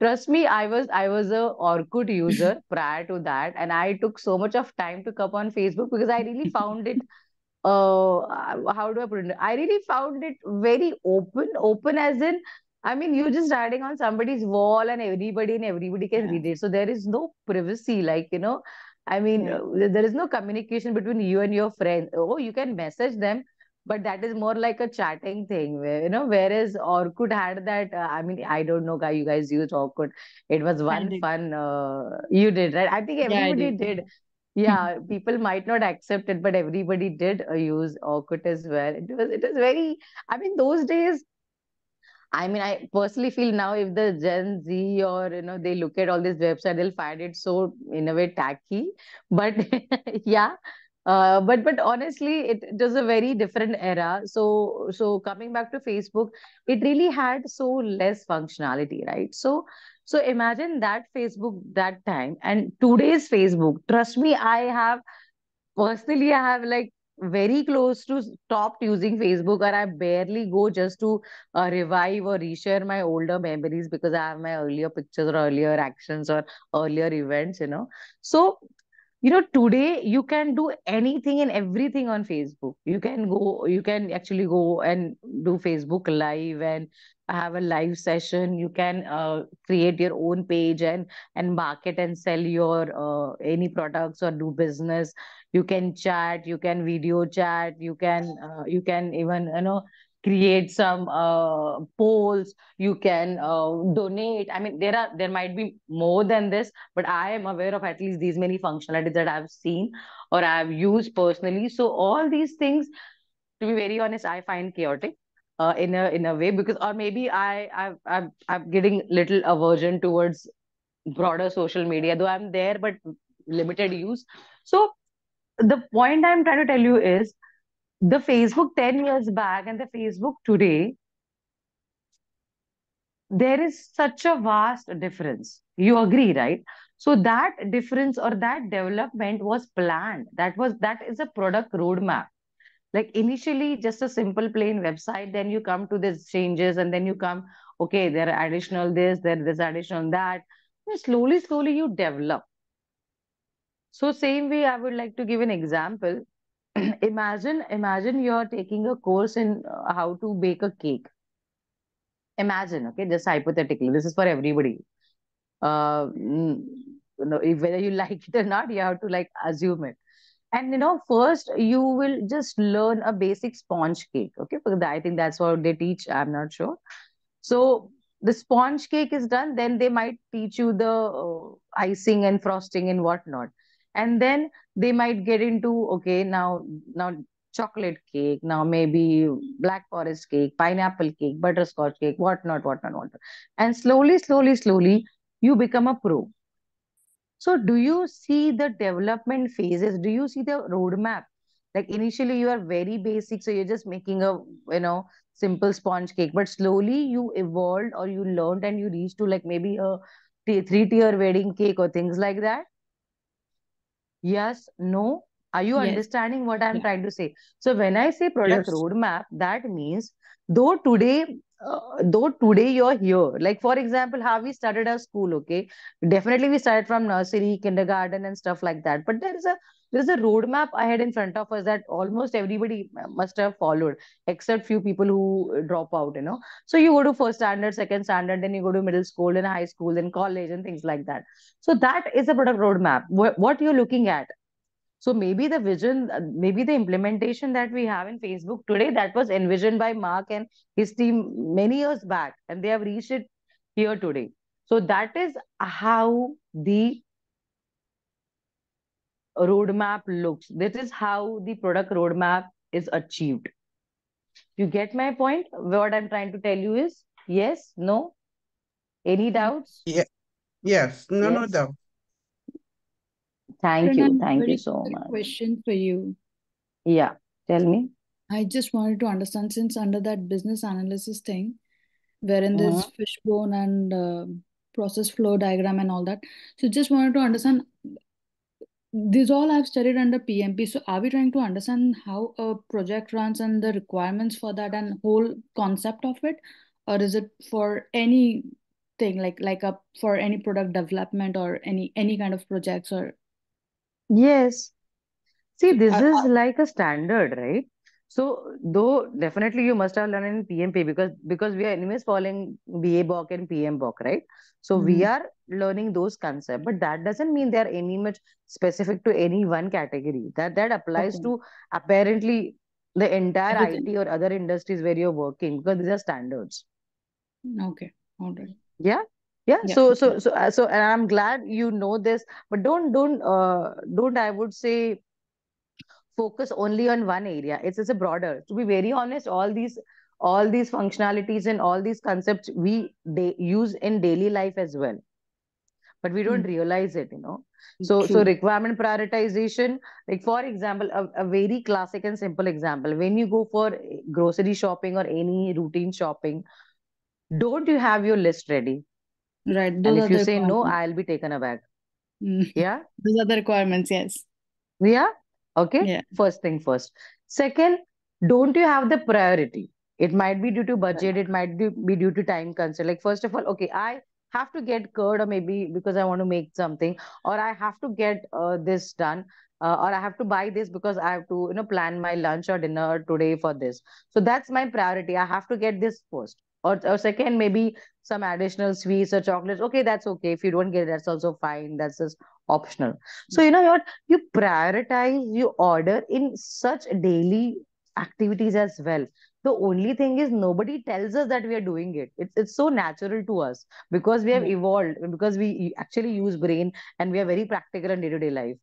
Trust me, I was a Orkut user prior to that, and I took so much of time to come on Facebook because I really found it. How do I put it? I really found it very open as in, I mean, you're just writing on somebody's wall and everybody can Yeah, read it. So there is no privacy, like, I mean, yeah, there is no communication between you and your friends. Oh, you can message them, but that is more like a chatting thing where, whereas Orkut had that, I mean, I don't know, guy, you guys used Orkut. It was I one did. fun, you did, right? I think Yeah, I everybody did. did. Yeah, people might not accept it, but everybody did use Orkut as well. It was very, I mean, those days, I mean, I personally feel now if the Gen Z or they look at all these websites, they'll find it so in a way tacky. But yeah, but honestly, it was a very different era. So coming back to Facebook, it really had so less functionality, right? So imagine that Facebook that time and today's Facebook. Trust me, I have like very close to stopped using Facebook, or I barely go just to revive or reshare my older memories because I have my earlier pictures or earlier actions or earlier events. So today you can do anything and everything on Facebook. You can actually go and do Facebook Live and have a live session. You can create your own page and market and sell your any products or do business. You can chat, you can video chat, you can even create some polls. You can donate. I mean, there might be more than this, but I am aware of at least these many functionalities that I've seen or I've used personally. So all these things, to be very honest, I find chaotic in a way because, or maybe I'm getting little aversion towards broader social media, though I'm there, but limited use. So the point I'm trying to tell you is the Facebook 10 years back and the Facebook today, there is such a vast difference. You agree, right? So that difference or that development was planned. That is a product roadmap. Like initially just a simple plain website, then you come to these changes, and then you come, okay, there are additional this, there is additional that. And slowly you develop. So same way, I would like to give an example. Imagine you're taking a course in how to bake a cake. Imagine, okay, just hypothetically, this is for everybody. Whether you like it or not, you have to like assume it. And first you will just learn a basic sponge cake. Okay, because I think that's what they teach. I'm not sure. So the sponge cake is done, then they might teach you the icing and frosting and whatnot. And then they might get into, okay, now chocolate cake, now maybe black forest cake, pineapple cake, butterscotch cake, whatnot. And slowly, you become a pro. So do you see the development phases? Do you see the roadmap? Like initially you are very basic, so you're just making a simple sponge cake, but slowly you evolved or you learned and you reached to like maybe a three-tier wedding cake or things like that. Yes, no. Are you Yes. understanding what I'm Yeah. trying to say? So when I say product Yes. roadmap, that means though today you're here, like for example, how we started our school, okay? Definitely we started from nursery, kindergarten, and stuff like that. But there is a roadmap ahead in front of us that almost everybody must have followed, except few people who drop out. So you go to first standard, second standard, then you go to middle school, then high school, then college, and things like that. So that is a product roadmap. What you're looking at. So maybe the vision, maybe the implementation that we have in Facebook today, that was envisioned by Mark and his team many years back, and they have reached it here today. So that is how the roadmap looks. This is how the product roadmap is achieved. You get my point? What I'm trying to tell you is yes, no, any doubts? Yeah. Yes. No Yes. doubt. Thank Pranam, you. Thank you very so quick much. question for you. Yeah, tell me. I just wanted to understand, since under that business analysis thing, wherein there's Mhm. fishbone and process flow diagram and all that. So just wanted to understand, these all I've studied under PMP. So are we trying to understand how a project runs and the requirements for that and whole concept of it? Or is it for anything like for any product development or any kind of projects or Yes. See, so this is like a standard, right? So, though definitely you must have learned in PMP because we are anyways following BA BOK and PM BOK, right? So we are learning those concepts, but that doesn't mean they are any much specific to any one category. That applies okay, to apparently the entire everything. IT or other industries where you're working because these are standards. Okay, all right. Yeah. Yeah. Yeah. So, and I'm glad you know this, but don't I would say focus only on one area. It's a broader. To be very honest, all these functionalities and all these concepts we use in daily life as well, but we don't Mm, realize it. So true. requirement prioritization, like for example, a very classic and simple example, when you go for grocery shopping or any routine shopping, don't you have your list ready? Right. And Those are if you the say no, requirements. I'll be taken aback. Mm. Yeah. Those are the requirements, yes. Yeah. Okay. Yeah. First thing first. Second, don't you have the priority? It might be due to budget, it might be due to time constraint. Like, first of all, okay, I have to get curd, or maybe because I want to make something, or I have to get this done, or I have to buy this because I have to, plan my lunch or dinner today for this. So that's my priority. I have to get this first. Or second, maybe some additional sweets or chocolates. Okay, that's okay. If you don't get it, that's also fine. That's just optional. So you know what? You prioritize, you order in such daily activities as well. The only thing is nobody tells us that we are doing it. It's so natural to us because we have Yeah. evolved, because we actually use brain and we are very practical in day-to-day life.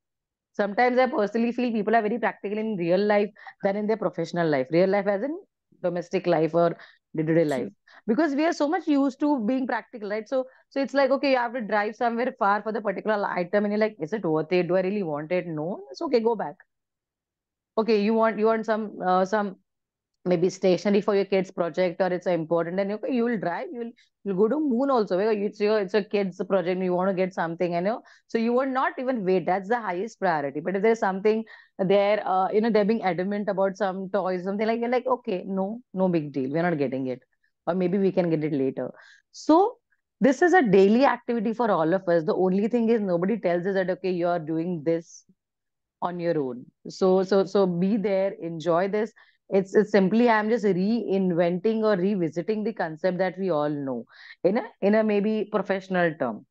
Sometimes I personally feel people are very practical in real life than in their professional life. Real life as in domestic life or day-to-day life. True. Because we are so much used to being practical, right? So it's like, okay, you have to drive somewhere far for the particular item, and you're like, is it worth it? Do I really want it? No, it's okay, go back. Okay, you want some maybe stationery for your kids project, or it's important, and you will drive, you'll go to moon also, because it's your kids project, you want to get something, so you would not even wait. That's the highest priority. But if there's something there, they're being adamant about some toys, something like, you're like, okay, no big deal, we're not getting it, or maybe we can get it later. So this is a daily activity for all of us. The only thing is, nobody tells us that, okay, you are doing this on your own. So be there, enjoy this. It's simply, I'm just reinventing or revisiting the concept that we all know in a maybe professional term.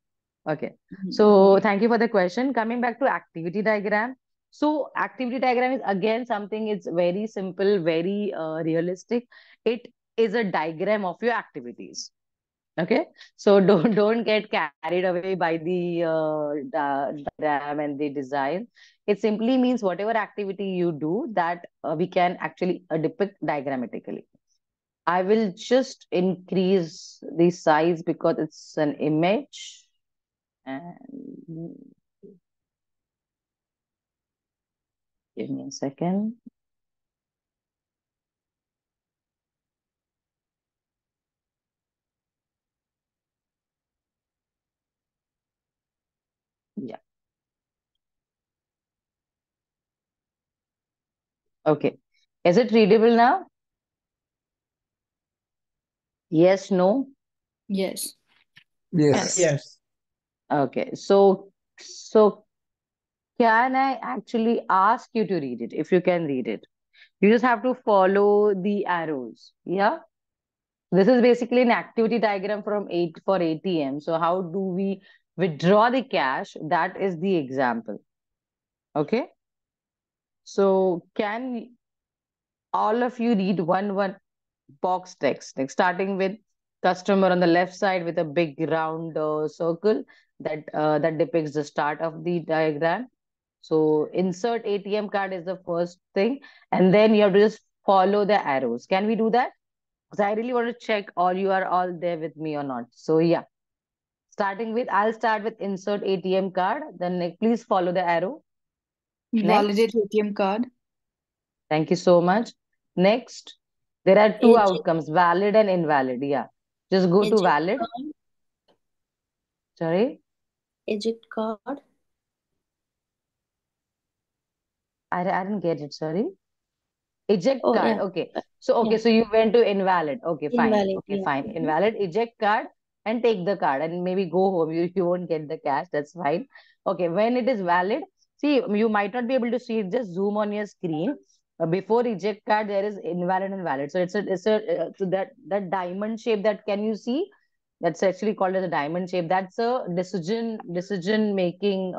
Okay. So thank you for the question. Coming back to activity diagram. So activity diagram is again something, it's very simple, very realistic. It is a diagram of your activities. Okay, so don't get carried away by the diagram and the design. It simply means whatever activity you do, that we can actually depict diagrammatically. I will just increase the size because it's an image. And give me a second. Yeah. Okay. Is it readable now? Yes, no? Yes. Yes. Yes. Okay. So can I actually ask you to read it, if you can read it? You just have to follow the arrows. Yeah. This is basically an activity diagram for ATM. So how do we withdraw the cash? That is the example. Okay. So can all of you read one box text, like starting with customer on the left side with a big round circle that depicts the start of the diagram. So insert ATM card is the first thing, and then you have to just follow the arrows. Can we do that? Because I really want to check all you are all there with me or not. So yeah, I'll start with insert ATM card. Then please follow the arrow. Validate Next, ATM card. thank you so much. Next, there are two Eject, outcomes, valid and invalid. Yeah, just go to eject valid. card, Sorry, eject card. I didn't get it. Sorry. Eject Oh card. yeah, Okay. So, okay. yeah. So you went to invalid. Okay, fine. Invalid. Okay, Yeah. fine. Mhm. Invalid. Eject card and take the card and maybe go home. You won't get the cash. That's fine. Okay. When it is valid, see, you might not be able to see it. Just zoom on your screen. Before eject card, there is invalid and valid. So so that diamond shape, that can you see? That's actually called as a diamond shape. That's a decision making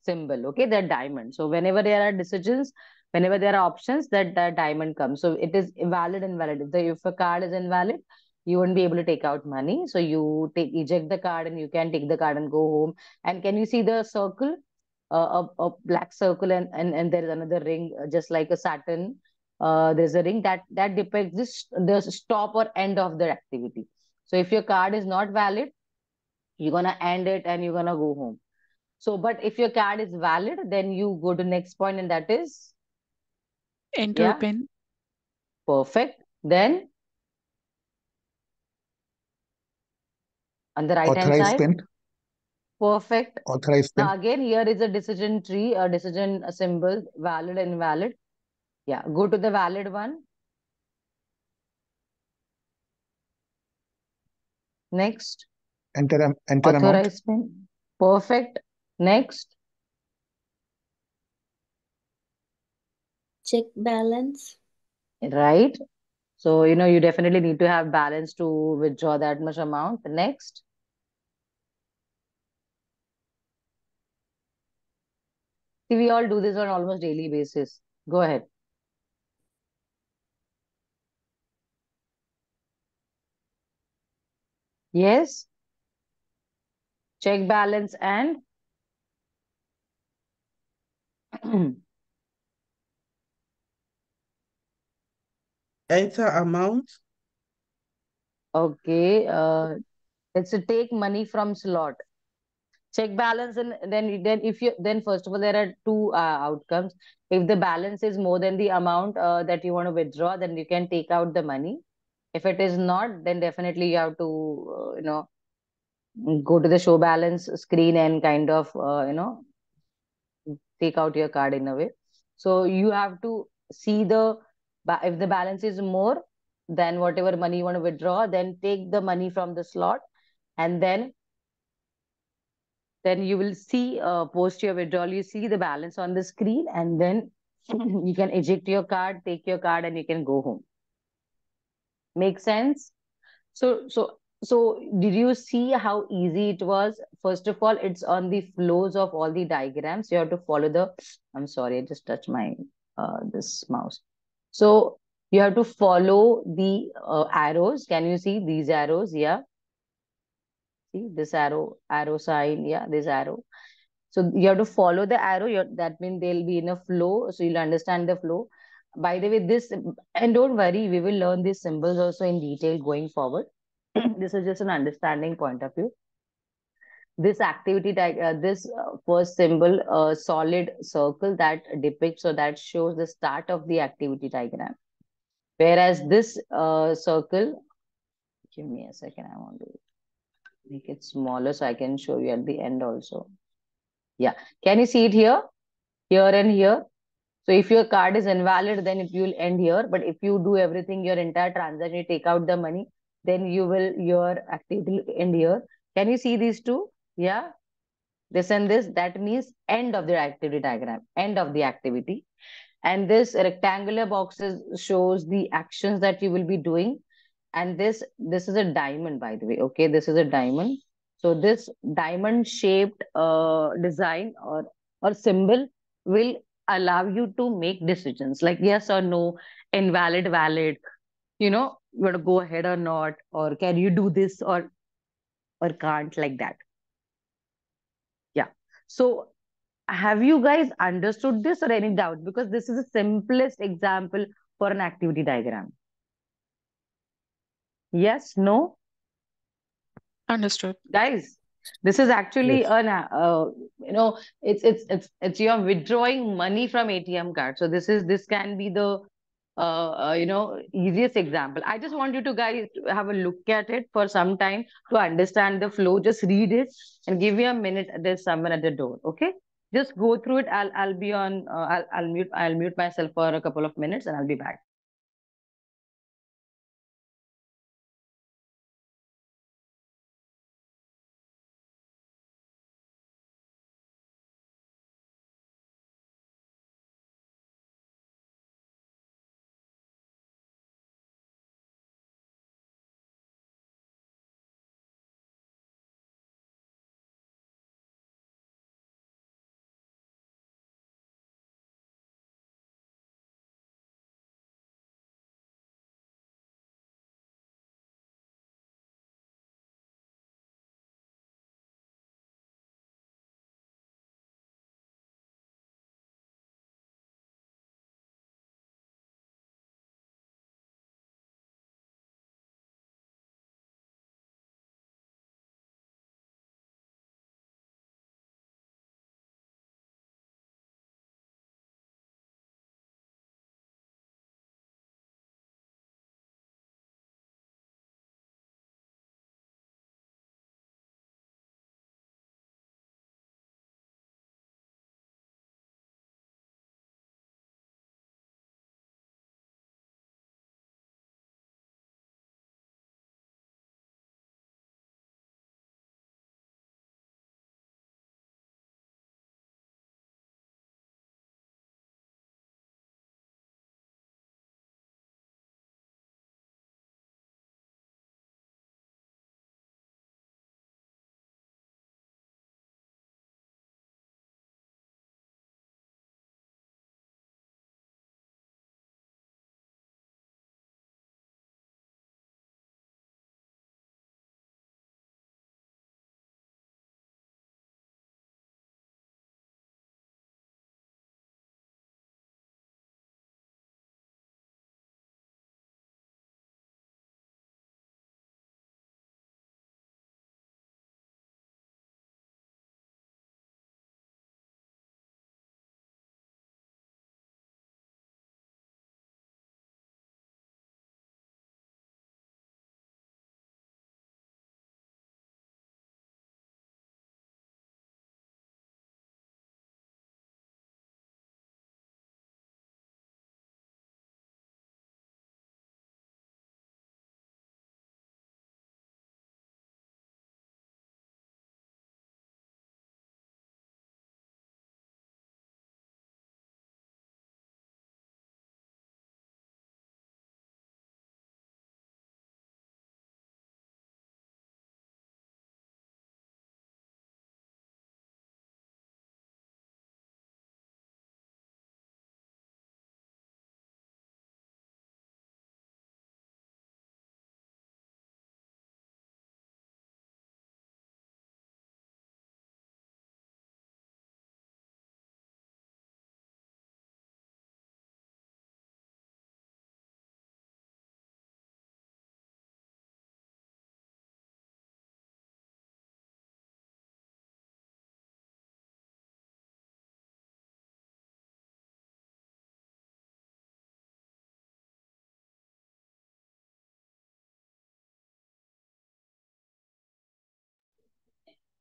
symbol. Okay, that diamond. So whenever there are decisions, whenever there are options, that diamond comes. So it is invalid and valid. If a card is invalid, you won't be able to take out money. So you eject the card and you can take the card and go home. And can you see the circle? A black circle, and there is another ring, just like a Saturn. There's a ring that depicts the stop or end of the activity. So if your card is not valid, you're gonna end it and you're gonna go home. So, but if your card is valid, then you go to next point, and that is, Enter yeah, pin. perfect. Then on the right hand Authorized side, pin. perfect. Authorized Now pin. again, here is a decision tree, a decision symbol, valid and invalid. Yeah, go to the valid one. Next, Enter amount. authorized pin. Perfect. Next, Check balance. right. So, you definitely need to have balance to withdraw that much amount. Next, see, we all do this on almost daily basis. Go ahead. Yes, check balance and Enter amount. okay. Let's say take money from slot. Check balance, and then if you then first of all there are two outcomes. If the balance is more than the amount that you want to withdraw, then you can take out the money. If it is not, then definitely you have to go to the show balance screen and kind of take out your card in a way. So you have to see if the balance is more than whatever money you want to withdraw, then take the money from the slot, and then you will see post your withdrawal, you see the balance on the screen, and then you can eject your card, take your card, and you can go home. Make sense? So did you see how easy it was? First of all, it's on the flows of all the diagrams. You have to follow I'm sorry, I just touched my this mouse. So you have to follow the arrows. Can you see these arrows? Yeah. See this arrow sign. Yeah, this arrow. So you have to follow the arrow. That means they'll be in a flow. So you'll understand the flow. By the way, and don't worry, we will learn these symbols also in detail going forward. This is just an understanding point of view. This first symbol, solid circle that depicts or that shows the start of the activity diagram. Whereas this circle, give me a second, I want to make it smaller so I can show you at the end also. Yeah, can you see it here? Here and here. So if your card is invalid, then it will end here. But if you do everything, your entire transaction, you take out the money, then your activity will end here. Can you see these two? Yeah. This and this, that means end of the activity diagram, end of the activity. And this rectangular boxes shows the actions that you will be doing. And this is a diamond, by the way. Okay, this is a diamond. So this diamond shaped design or symbol will allow you to make decisions like yes or no, invalid, valid, you want to go ahead or not, or can you do this or can't, like that. Yeah. So have you guys understood this or any doubt? Because this is the simplest example for an activity diagram. Yes, no? Understood. Guys, this is actually Yes. it's you're withdrawing money from ATM card. So this can be the easiest example. I just want you to guys to have a look at it for some time to understand the flow. Just read it and give me a minute. There's someone at the door. Okay, just go through it. I'll be on. I'll mute myself for a couple of minutes and I'll be back.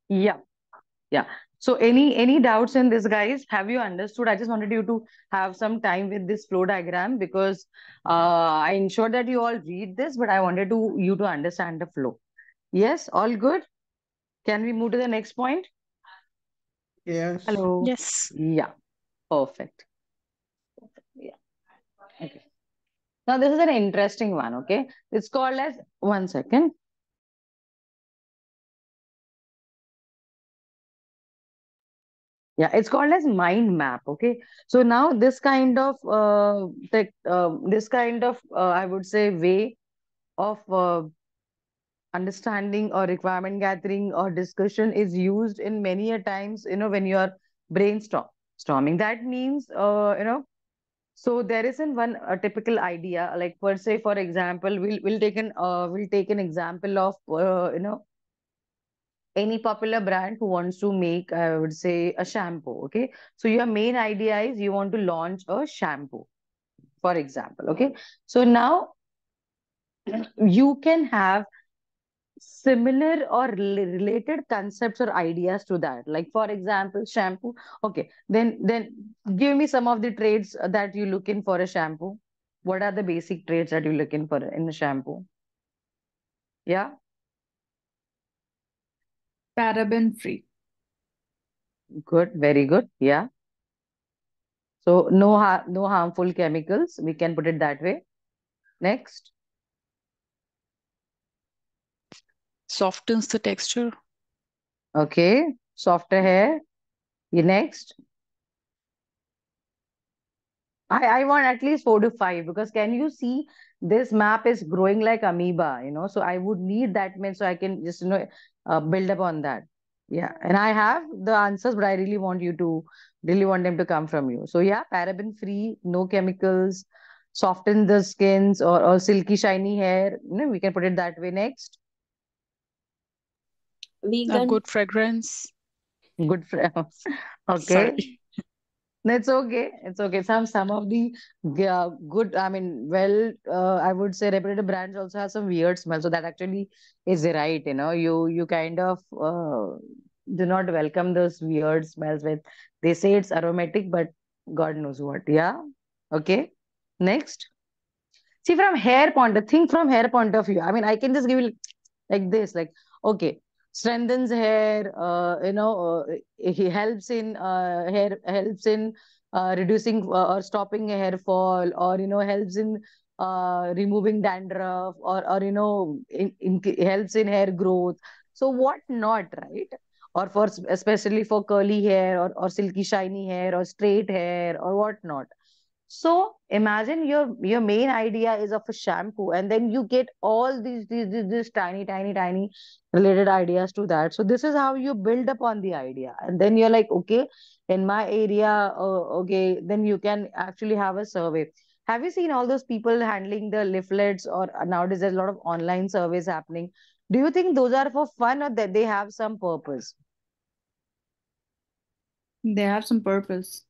Yeah. Yeah. So any doubts in this, guys? Have you understood? I just wanted you to have some time with this flow diagram because I ensured that you all read this, but I wanted you to understand the flow. Yes, all good? Can we move to the next point? Yes. Hello. Yes. Yeah, perfect. Yeah. Okay. Now this is an interesting one, okay? It's called as, one second. Yeah, it's called as mind map. Okay, so now this kind of I would say way of understanding or requirement gathering or discussion is used in many a times. When you are brainstorming, that means So there isn't one typical idea. Like per se, for example, we'll take an example of any popular brand who wants to make, I would say, a shampoo. Okay. So your main idea is you want to launch a shampoo, for example. Okay. So now you can have similar or related concepts or ideas to that. Like, for example, shampoo. Okay. Then give me some of the traits that you look in for a shampoo. What are the basic traits that you look in for in a shampoo? Yeah. Paraben free. Good. Very good. Yeah. So no harmful chemicals. We can put it that way. Next. Softens the texture. Okay. Softer hair. You next. I want at least 4 to 5 because can you see this map is growing like amoeba, so I would need that much so I can just, build up on that. Yeah. And I have the answers, but I really want them to come from you. So yeah, paraben free, no chemicals, soften the skins or silky shiny hair. We can put it that way. Next. A Vegan. good fragrance. Good for okay. Sorry. It's okay. It's okay. Some of the good, I mean, I would say reputable brands also have some weird smell. So that actually is right. You kind of do not welcome those weird smells with they say it's aromatic, but God knows what. Yeah. Okay. Next. See, think from hair point of view. I mean, I can just give you like this, like, okay, strengthens hair, he helps in reducing or stopping a hair fall, or, helps in removing dandruff, or helps in hair growth. So what not, right? Or especially for curly hair or silky shiny hair or straight hair or what not. So imagine your main idea is of a shampoo, and then you get all these tiny, tiny, tiny related ideas to that. So this is how you build upon the idea, and then you're like, okay, in my area, okay, then you can actually have a survey. Have you seen all those people handling the leaflets, or nowadays there's a lot of online surveys happening? Do you think those are for fun or that they have some purpose? They have some purpose.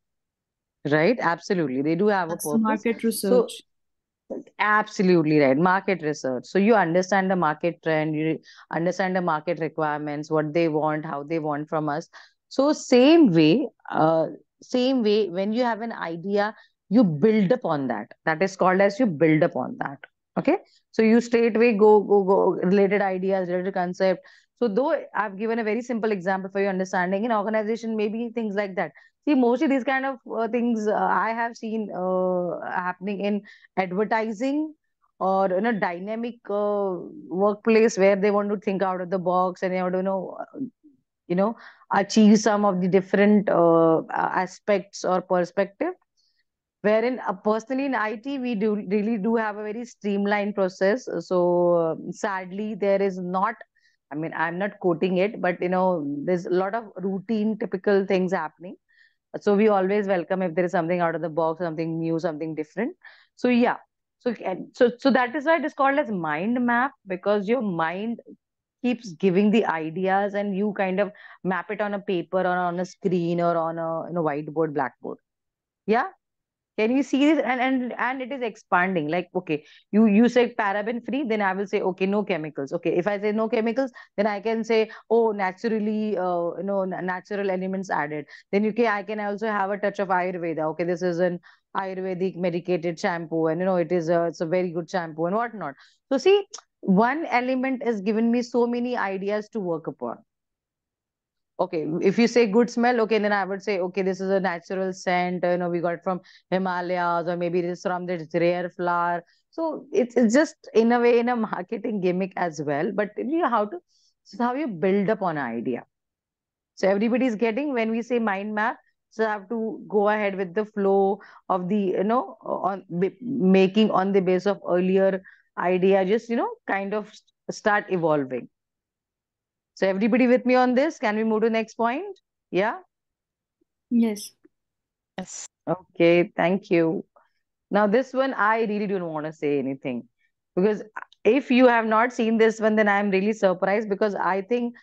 Right? Absolutely, they do have a That's the purpose. market So research. absolutely right. Market research. So you understand the market trend, you understand the market requirements, what they want, how they want from us. So same way, when you have an idea, you build upon that. That is called as you build upon that. Okay. So you straightway go related ideas, related concept. So though I've given a very simple example for your understanding, in organization, maybe things like that. See, mostly these kind of things I have seen happening in advertising or dynamic workplace where they want to think out of the box and they want to you know achieve some of the different aspects or perspective, wherein personally in IT we do really do have a very streamlined process. So sadly there is not, I mean, I'm not quoting it, but there's a lot of routine typical things happening. So we always welcome if there is something out of the box, something new, something different. So yeah. So that is why it is called as mind map, because your mind keeps giving the ideas and you kind of map it on a paper or on a screen or on a whiteboard, blackboard. Yeah. Can you see this? And it is expanding. Like, okay, you say paraben free, then I will say, okay, no chemicals. Okay, if I say no chemicals, then I can say, oh, naturally, natural elements added. Then I can also have a touch of Ayurveda. Okay, this is an Ayurvedic medicated shampoo, and it's a very good shampoo and whatnot. So see, one element has given me so many ideas to work upon. Okay, if you say good smell, okay, then I would say, okay, this is a natural scent, we got from Himalayas, or maybe it is from this rare flower. So it's just in a way in a marketing gimmick as well. But you know how to, this is how you build up on an idea. So everybody's getting when we say mind map, so I have to go ahead with the flow of the, making on the base of earlier idea, just, kind of start evolving. So everybody with me on this? Can we move to next point? Yeah? Yes. Yes. Okay, thank you. Now this one, I really don't want to say anything because if you have not seen this one, then I'm really surprised because I think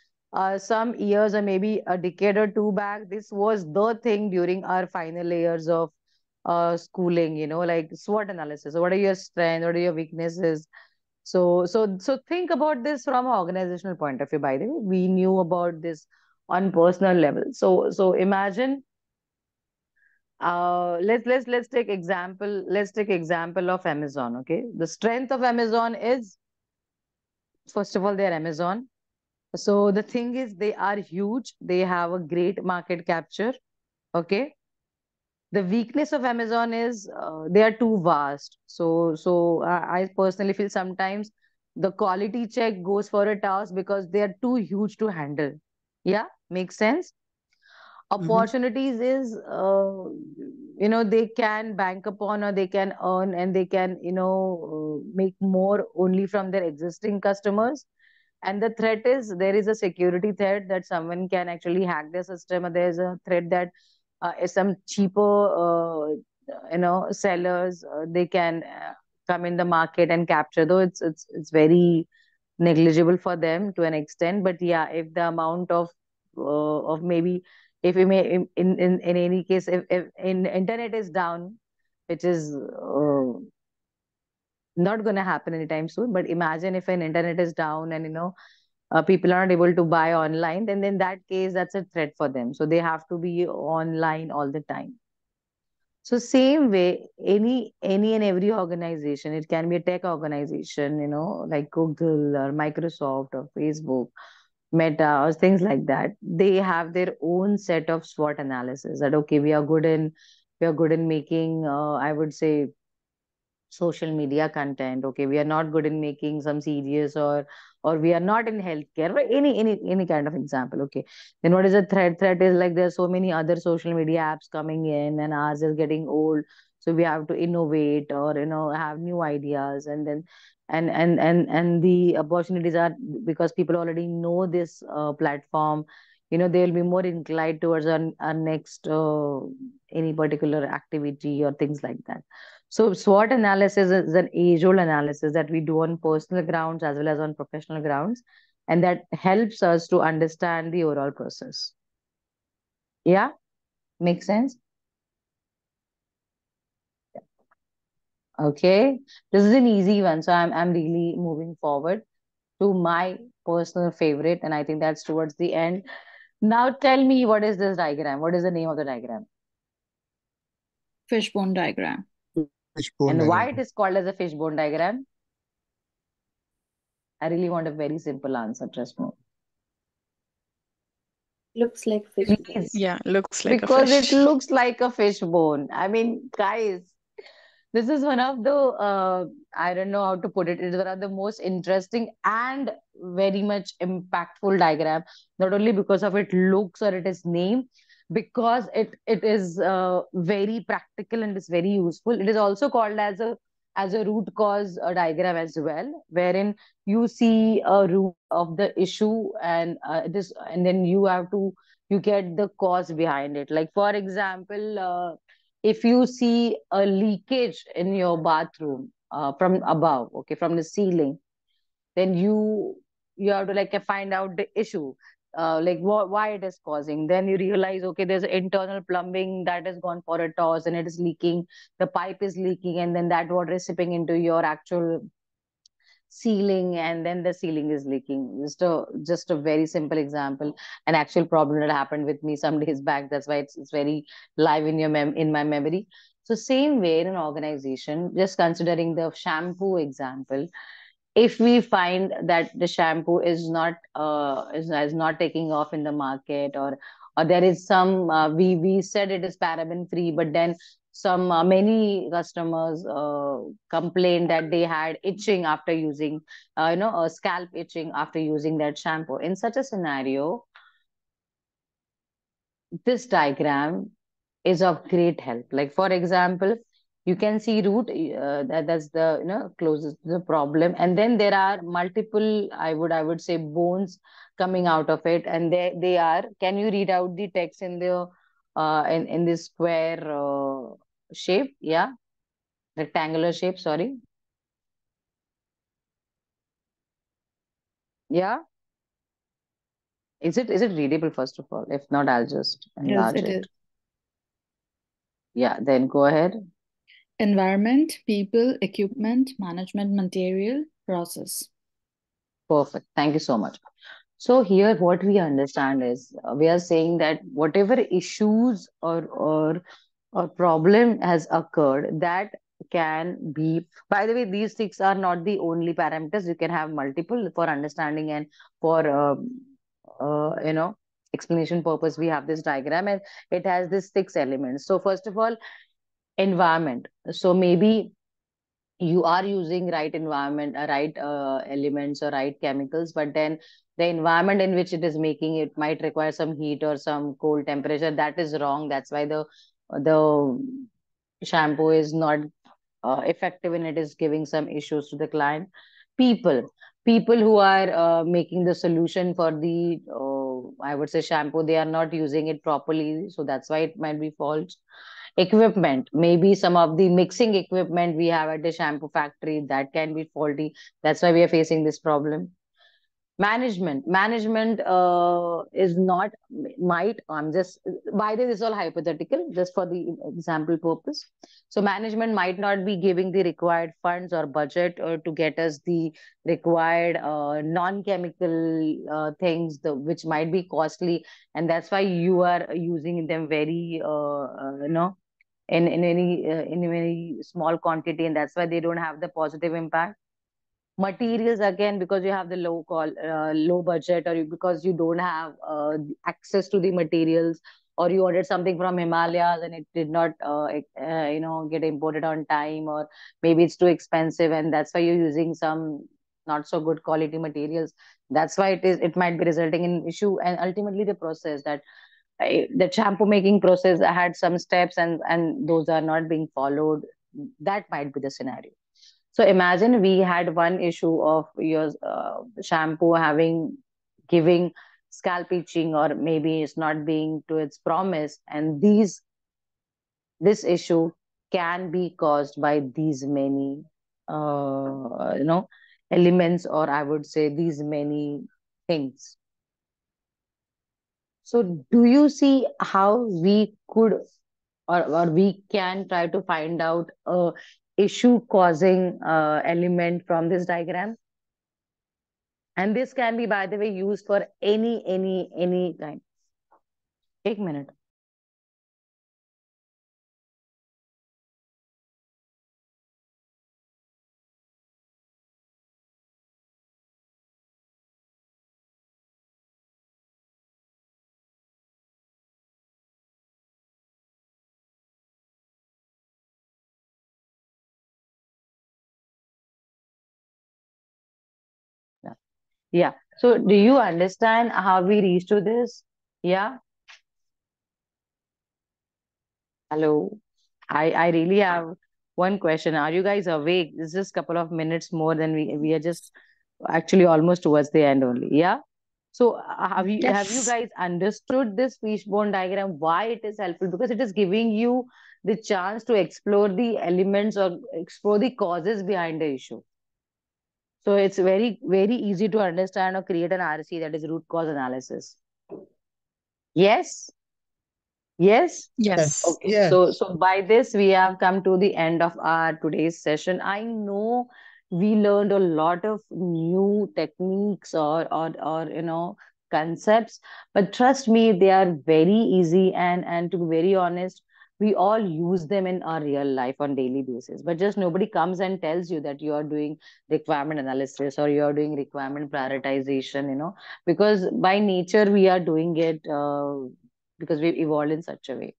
some years or maybe a decade or two back, this was the thing during our final years of schooling, like SWOT analysis. So what are your strengths? What are your weaknesses? So think about this from an organizational point of view. By the way, we knew about this on personal level. So imagine, let's take example of Amazon. Okay, the strength of Amazon is, first of all, they're Amazon. So the thing is, they are huge. They have a great market capture. Okay. The weakness of Amazon is they are too vast. So I personally feel sometimes the quality check goes for a task because they are too huge to handle. Yeah, makes sense. Opportunities is they can bank upon, or they can earn, and they can make more only from their existing customers. And the threat is, there is a security threat that someone can actually hack the system, or there's a threat that some cheaper sellers, they can come in the market and capture, though it's very negligible for them to an extent. But yeah, if the amount of maybe, if we may in any case, if in internet is down, which is not going to happen anytime soon, but imagine if an internet is down and people are not able to buy online, then in that case, that's a threat for them. So they have to be online all the time. So same way, any and every organization, it can be a tech organization, like Google or Microsoft or Facebook, Meta or things like that. They have their own set of SWOT analysis that, okay, we are good in making, I would say, social media content. Okay, we are not good in making some serious, or we are not in healthcare, or any kind of example. Okay, then what is a threat? Threat is like there are so many other social media apps coming in and ours is getting old, so we have to innovate, or have new ideas. And then and the opportunities are, because people already know this platform, they'll be more inclined towards our next any particular activity or things like that. So SWOT analysis is an age-old analysis that we do on personal grounds as well as on professional grounds, and that helps us to understand the overall process. Yeah, makes sense? Okay, this is an easy one, so I'm really moving forward to my personal favorite, and I think that's towards the end. Now tell me, what is this diagram? What is the name of the diagram? Fishbone diagram. Fishbone and why it is called as a fishbone diagram? I really want a very simple answer, trust me. Looks like fishbone. Yeah, looks like because a fish. it looks like a fishbone. I mean, guys, this is one of the I don't know how to put it. It's one of the most interesting and very much impactful diagram. Not only because of its looks or its name, because it is very practical and it's very useful. It is also called as a root cause diagram as well, wherein you see a root of the issue, and and then you get the cause behind it. Like for example, if you see a leakage in your bathroom from above, okay, from the ceiling, then you have to like find out the issue. like why it is causing. Then you realize, okay, there's internal plumbing that has gone for a toss and it is leaking, the pipe is leaking, and then that water is sipping into your actual ceiling, and then the ceiling is leaking. Just a very simple example, an actual problem that happened with me some days back. That's why it's very live in in my memory. So same way in an organization, just considering the shampoo example, if we find that the shampoo is not is not taking off in the market, or there is some we said it is paraben free, but then some many customers complained that they had itching after using scalp itching after using that shampoo. In such a scenario, this diagram is of great help. Like for example, you can see root, that's the closest to the problem, and then there are multiple, I would say, bones coming out of it, and they are. Can you read out the text in the in this square shape? Yeah, rectangular shape. Sorry. Yeah. Is it readable first of all? If not, I'll just Yes, enlarge it it. is. Yeah. Then go ahead. Environment, people, equipment, management, material, process. Perfect. Thank you so much. So here, what we understand is we are saying that whatever issues or problem has occurred, that can be. By the way, these six are not the only parameters. You can have multiple for understanding and for explanation purpose. We have this diagram and it has these six elements. So first of all, environment. So maybe you are using right environment, right elements or right chemicals, but then the environment in which it is making it might require some heat or some cold temperature. That is wrong. That's why the shampoo is not effective and it is giving some issues to the client. People who are making the solution for the I would say shampoo, they are not using it properly, so that's why it might be fault. Equipment, maybe some of the mixing equipment we have at the shampoo factory, that can be faulty. That's why we are facing this problem. Management is not, might, I'm just, by the way, this is all hypothetical, just for the example purpose. So management might not be giving the required funds or budget or to get us the required non-chemical things, which might be costly, and that's why you are using them very in a very small quantity, and that's why they don't have the positive impact. Materials, again, because you have the low budget, or because you don't have access to the materials, or you ordered something from Himalayas and it did not get imported on time, or maybe it's too expensive and that's why you're using some not so good quality materials. That's why it might be resulting in issue. And ultimately the process that the shampoo making process had some steps, and those are not being followed. That might be the scenario. So imagine we had one issue of your shampoo giving scalp itching, or maybe it's not being to its promise, and this issue can be caused by these many elements, or I would say these many things. So do you see how we could, or we can try to find out a issue causing element from this diagram? And this can be, by the way, used for any kind. Take a minute. Yeah. So do you understand how we reach to this? Yeah. Hello. I really have one question. Are you guys awake? It's just a couple of minutes more than we are just actually almost towards the end only. Yeah. So have you Yes. guys understood this fishbone diagram? Why it is helpful? Because it is giving you the chance to explore the elements or explore the causes behind the issue. So it's very, very easy to understand or create an RC, that is root cause analysis. Yes. Yes. Yes. Okay. Yes. So by this we have come to the end of our today's session. I know we learned a lot of new techniques or concepts, but trust me, they are very easy and to be very honest, we all use them in our real life on daily basis. But just nobody comes and tells you that you are doing requirement analysis or you are doing requirement prioritization, because by nature we are doing it because we've evolved in such a way.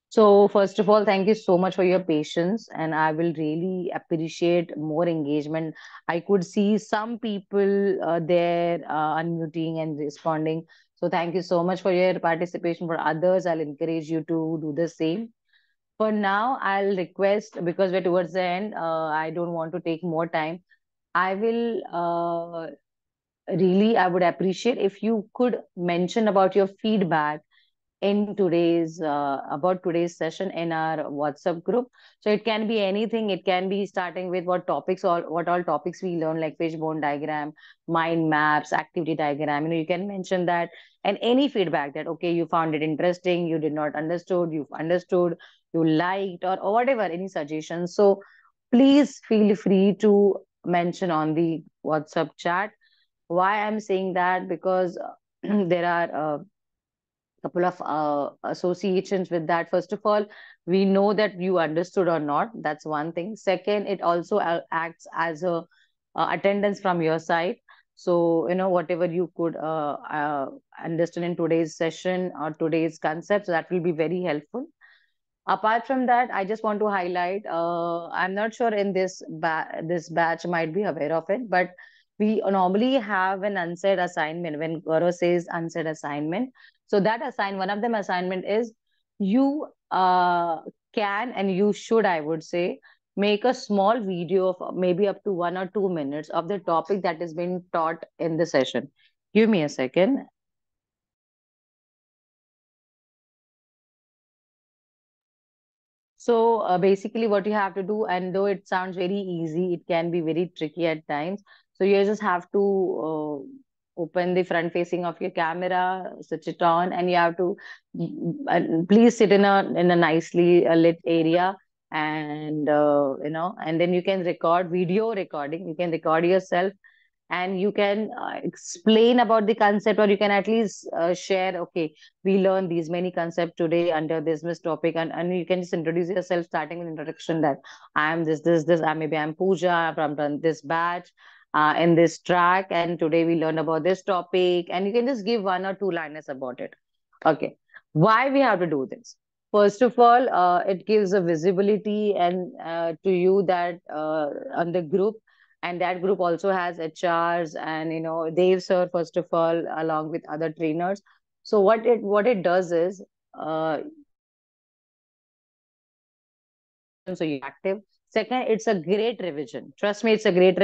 So, first of all, thank you so much for your patience, and I will really appreciate more engagement. I could see some people there unmuting and responding. So, thank you so much for your participation. For others, I'll encourage you to do the same. For now, I'll request, because we're towards the end, I don't want to take more time. I will really, I would appreciate if you could mention about your feedback in today's about today's session in our WhatsApp group. So it can be anything. It can be starting with what all topics we learn, like fishbone diagram, mind maps, activity diagram. You can mention that, and any feedback that okay, you found it interesting, you did not understood, you've understood, you liked, or whatever, any suggestions. So please feel free to mention on the WhatsApp chat. Why I'm saying that? Because there are couple of associations with that. First of all, we know that you understood or not. That's one thing. Second, it also acts as a attendance from your side. So, whatever you could understand in today's session or today's concepts, that will be very helpful. Apart from that, I just want to highlight, I'm not sure in this batch might be aware of it, but we normally have an unsaid assignment when Gaurav says unsaid assignment. So that one of them assignment is you can and you should, I would say, make a small video of maybe up to 1 or 2 minutes of the topic that is being taught in the session. Give me a second. So basically what you have to do, and though it sounds very easy, it can be very tricky at times. So you just have to open the front facing of your camera, switch it on, and you have to please sit in a nicely lit area, and and then you can record video recording. You can record yourself and you can explain about the concept, or you can at least share, okay, we learned these many concepts today under this topic, and you can just introduce yourself, starting with introduction that I am this, maybe I'm Pooja from this batch in this track, and today we learned about this topic, and you can just give 1 or 2 liners about it. Okay, why we have to do this? First of all, it gives a visibility and to you that on the group, and that group also has HRs and Dave sir, first of all, along with other trainers. So what it does is so you're active. Second, it's a great revision. Trust me, it's a great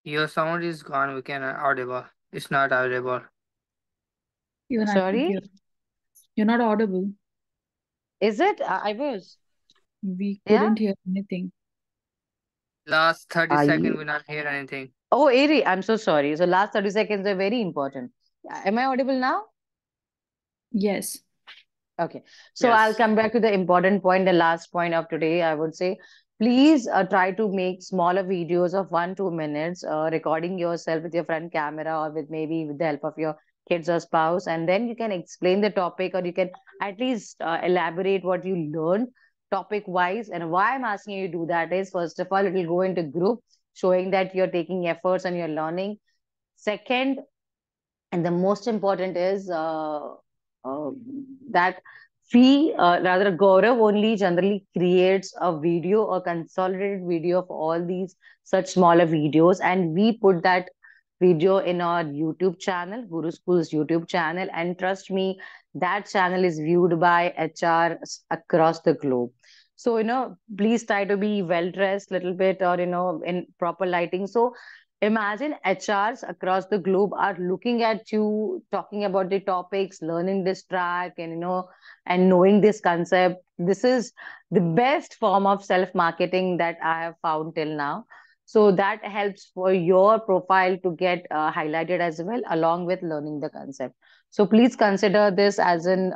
Your sound is gone. We can audible. It's not audible. Even I can Sorry, hear. You're not audible. is it? I was. We Yeah. couldn't hear anything. Last 30 Are seconds, you? we not hear anything. Oh, Eri, I'm so sorry. So last 30 seconds are very important. Am I audible now? Yes. Okay. So I'll Yes. come back to the important point, the last point of today. I would say, please try to make smaller videos of 1-2 minutes, recording yourself with your front camera or with maybe with the help of your kids or spouse. And then you can explain the topic, or you can at least elaborate what you learned topic wise. And why I'm asking you to do that is, first of all, it will go into group, showing that you're taking efforts and you're learning. Second, and the most important is uh, that rather Gaurav only generally creates a video, a consolidated video of all these such smaller videos, and we put that video in our YouTube channel, Guru School's YouTube channel, and trust me, that channel is viewed by HRs across the globe. So please try to be well dressed, little bit, or in proper lighting. So Imagine HRs across the globe are looking at you, talking about the topics, learning this track, and and knowing this concept. This is the best form of self-marketing that I have found till now. So that helps for your profile to get highlighted as well, along with learning the concept. So please consider this as an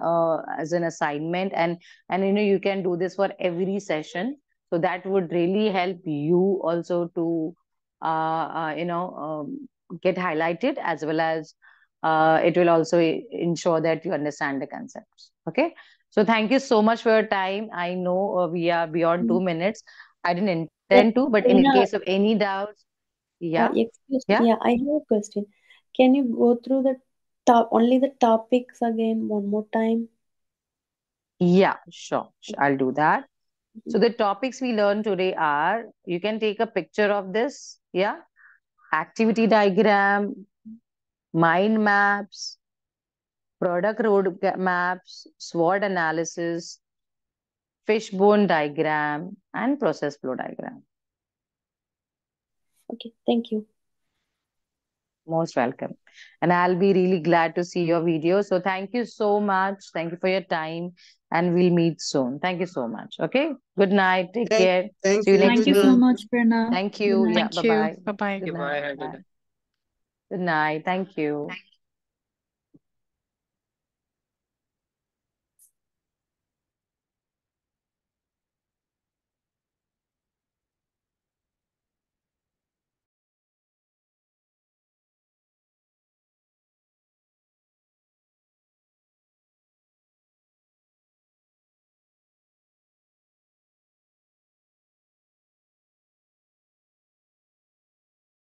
assignment, and you can do this for every session. So that would really help you also to get highlighted, as well as it will also ensure that you understand the concepts. Okay. So thank you so much for your time. I know we are beyond 2 minutes. I didn't intend to, but in Prerna, case of any doubts, yeah, excuse me. yeah, Yeah, I have a question. Can you go through the only the topics again one more time? yeah, sure. I'll do that. So the topics we learned today are, you can take a picture of this, yeah, activity diagram, mind maps, product road maps, SWOT analysis, fishbone diagram, and process flow diagram. Okay, thank you. Most welcome. And I'll be really glad to see your video. So thank you so much. Thank you for your time. And we'll meet soon. Thank you so much. Okay. Good night. Take care. Thank See you you. next Thank you week. so much, Prerna. Thank Good you. night. Yeah. Thank you. Bye-bye. Bye-bye. Good Goodbye. night. Have a good Bye. day. Good night. Thank you.